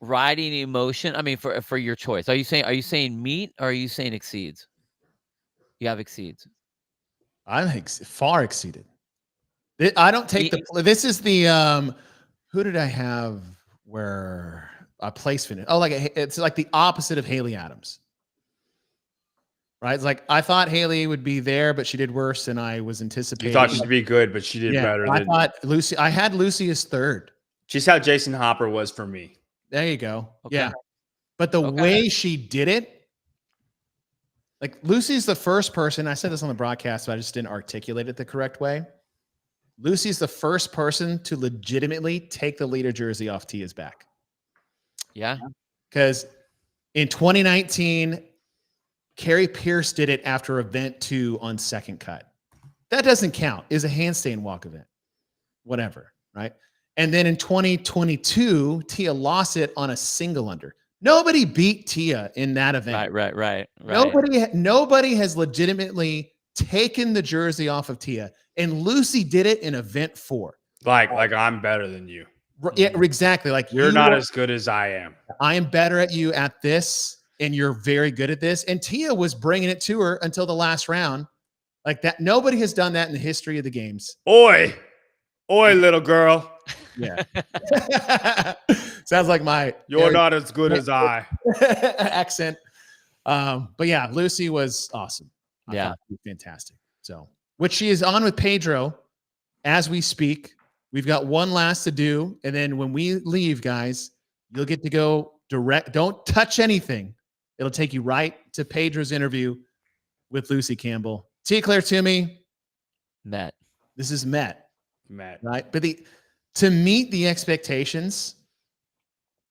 riding emotion? I mean, for your choice, are you saying meet, or are you saying exceeds? You have exceeds. I think far exceeded. I don't take this is the who did I have where a place finish? Oh, it's like the opposite of Haley Adams. Right? It's like I thought Haley would be there, but she did worse than I was anticipating. You thought she'd be good, but she did better. I had Lucy as third. She's how Jason Hopper was for me. There you go. Okay. Yeah. But the way she did it, like Lucy's the first person, I said this on the broadcast, but I just didn't articulate it the correct way. Lucy's the first person to legitimately take the leader jersey off Tia's back. Yeah. Because in 2019, Carrie Pierce did it after event 2 on second cut. That doesn't count. It's a handstand walk event. Whatever, right? And then in 2022, Tia lost it on a single under. Nobody beat Tia in that event. Right. Nobody has legitimately taken the jersey off of Tia. And Lucy did it in event 4. Like I'm better than you. Yeah, exactly. Like you're not as good as I am. I am better at you at this, and you're very good at this. And Tia was bringing it to her until the last round. Like that. Nobody has done that in the history of the games. Oi, little girl. Yeah. Sounds like you're not as good as I accent. But yeah, Lucy was awesome. I thought she was fantastic. So, which she is on with Pedro as we speak. We've got one last to do. And then when we leave, guys, you'll get to go direct. Don't touch anything. It'll take you right to Pedro's interview with Lucy Campbell. Tia Claire Toomey. Matt. This is Matt. Right? But to meet the expectations,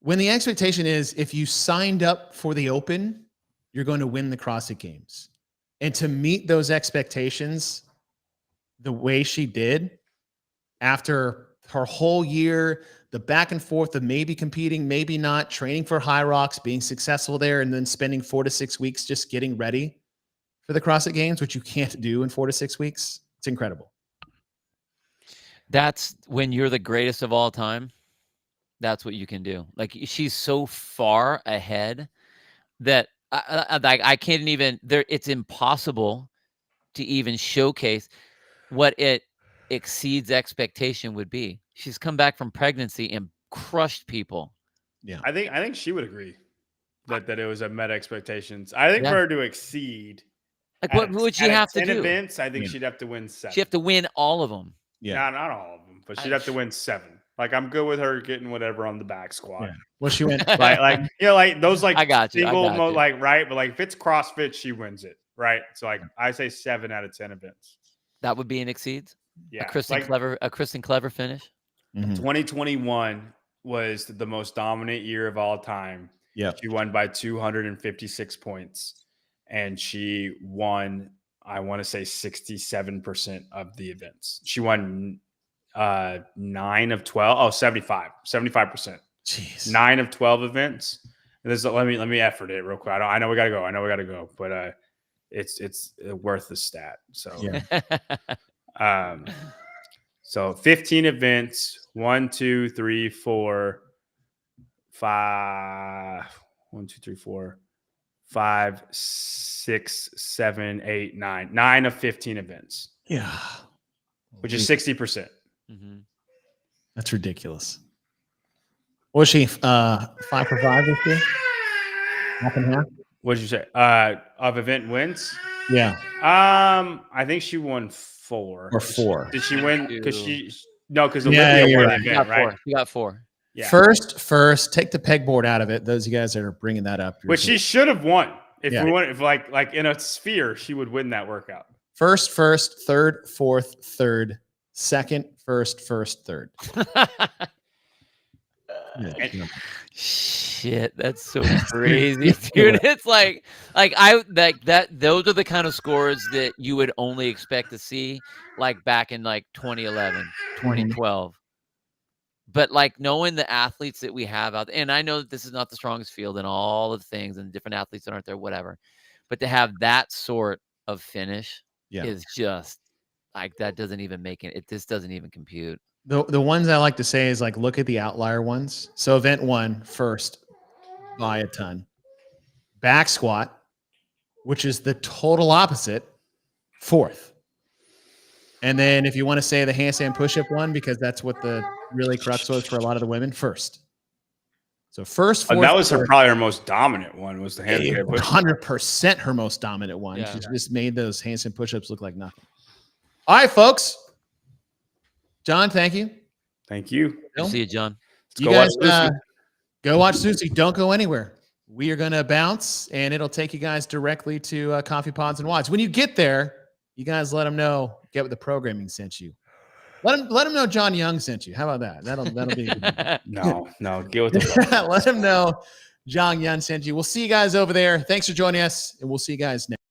when the expectation is if you signed up for the Open, you're going to win the CrossFit Games. And to meet those expectations the way she did after her whole year, the back and forth of maybe competing, maybe not, training for High Rocks, being successful there, and then spending 4 to 6 weeks just getting ready for the CrossFit Games, which you can't do in 4 to 6 weeks. It's incredible. That's when you're the greatest of all time. That's what you can do. Like she's so far ahead that I can't even there. It's impossible to even showcase what it exceeds expectation would be. She's come back from pregnancy and crushed people. Yeah. I think she would agree that it was a met expectations. I think for her to exceed, like what would she have to do? Events, I think she'd have to win 7. She'd have to win all of them. Yeah. Not all of them, but she'd have to win 7. Like I'm good with her getting whatever on the back squat. Yeah. Well, she went like those like I got you. like right, but like if it's CrossFit, she wins it, right? So like I say 7 out of 10 events. That would be an exceeds. Yeah, a Kristen Clever finish. Mm-hmm. 2021 was the most dominant year of all time. Yeah, she won by 256 points, and she won, I want to say 67% of the events. She won 9 of 12. Oh, 75%. Jeez. 9 of 12 events. And this, let me effort it real quick. I know we gotta go. But it's worth the stat. So Yeah. So 15 events, 1, 2, 3, 4, 5, 1, 2, 3, 4, 5, 6, 7, 8, 9. 9 of 15 events. Yeah. Which is 60%. Mm-hmm. That's ridiculous. Was she 5 for 5 this year? Half and half? What did you say? Of event wins? Yeah. I think she won 4. Or 4. Did she win? Because because Olivia won the event, right? You got 4. Yeah. First, take the pegboard out of it. Those of you guys that are bringing that up. Which she should have won. If we won, if like in a sphere, she would win that workout. First, third, fourth, third, second, first, third. Shit, that's so crazy, dude. It's like that. Those are the kind of scores that you would only expect to see like back in like 2011, 2012. But like knowing the athletes that we have out there, and I know that this is not the strongest field and all of the things and different athletes that aren't there, whatever. But to have that sort of finish is just like that doesn't even make it. This doesn't even compute. The ones I like to say is like look at the outlier ones. So event 1 first by a ton. Back squat, which is the total opposite, 4th. And then if you want to say the handstand push-up one, because that's what the really crux was for a lot of the women, 1st. So first, 4th, that was probably her most dominant one. Was the handstand push-up. 100% her most dominant one. Yeah. She just made those handstand push-ups look like nothing. All right, folks. John, thank you. Thank you. See you, John. You guys go watch Lucy. Don't go anywhere. We are going to bounce, and it'll take you guys directly to Coffee Pods and Watch. When you get there, you guys let them know. Get what the programming sent you. Let him know John Young sent you. How about that? That'll be no. Get with the let him know John Young sent you. We'll see you guys over there. Thanks for joining us, and we'll see you guys next.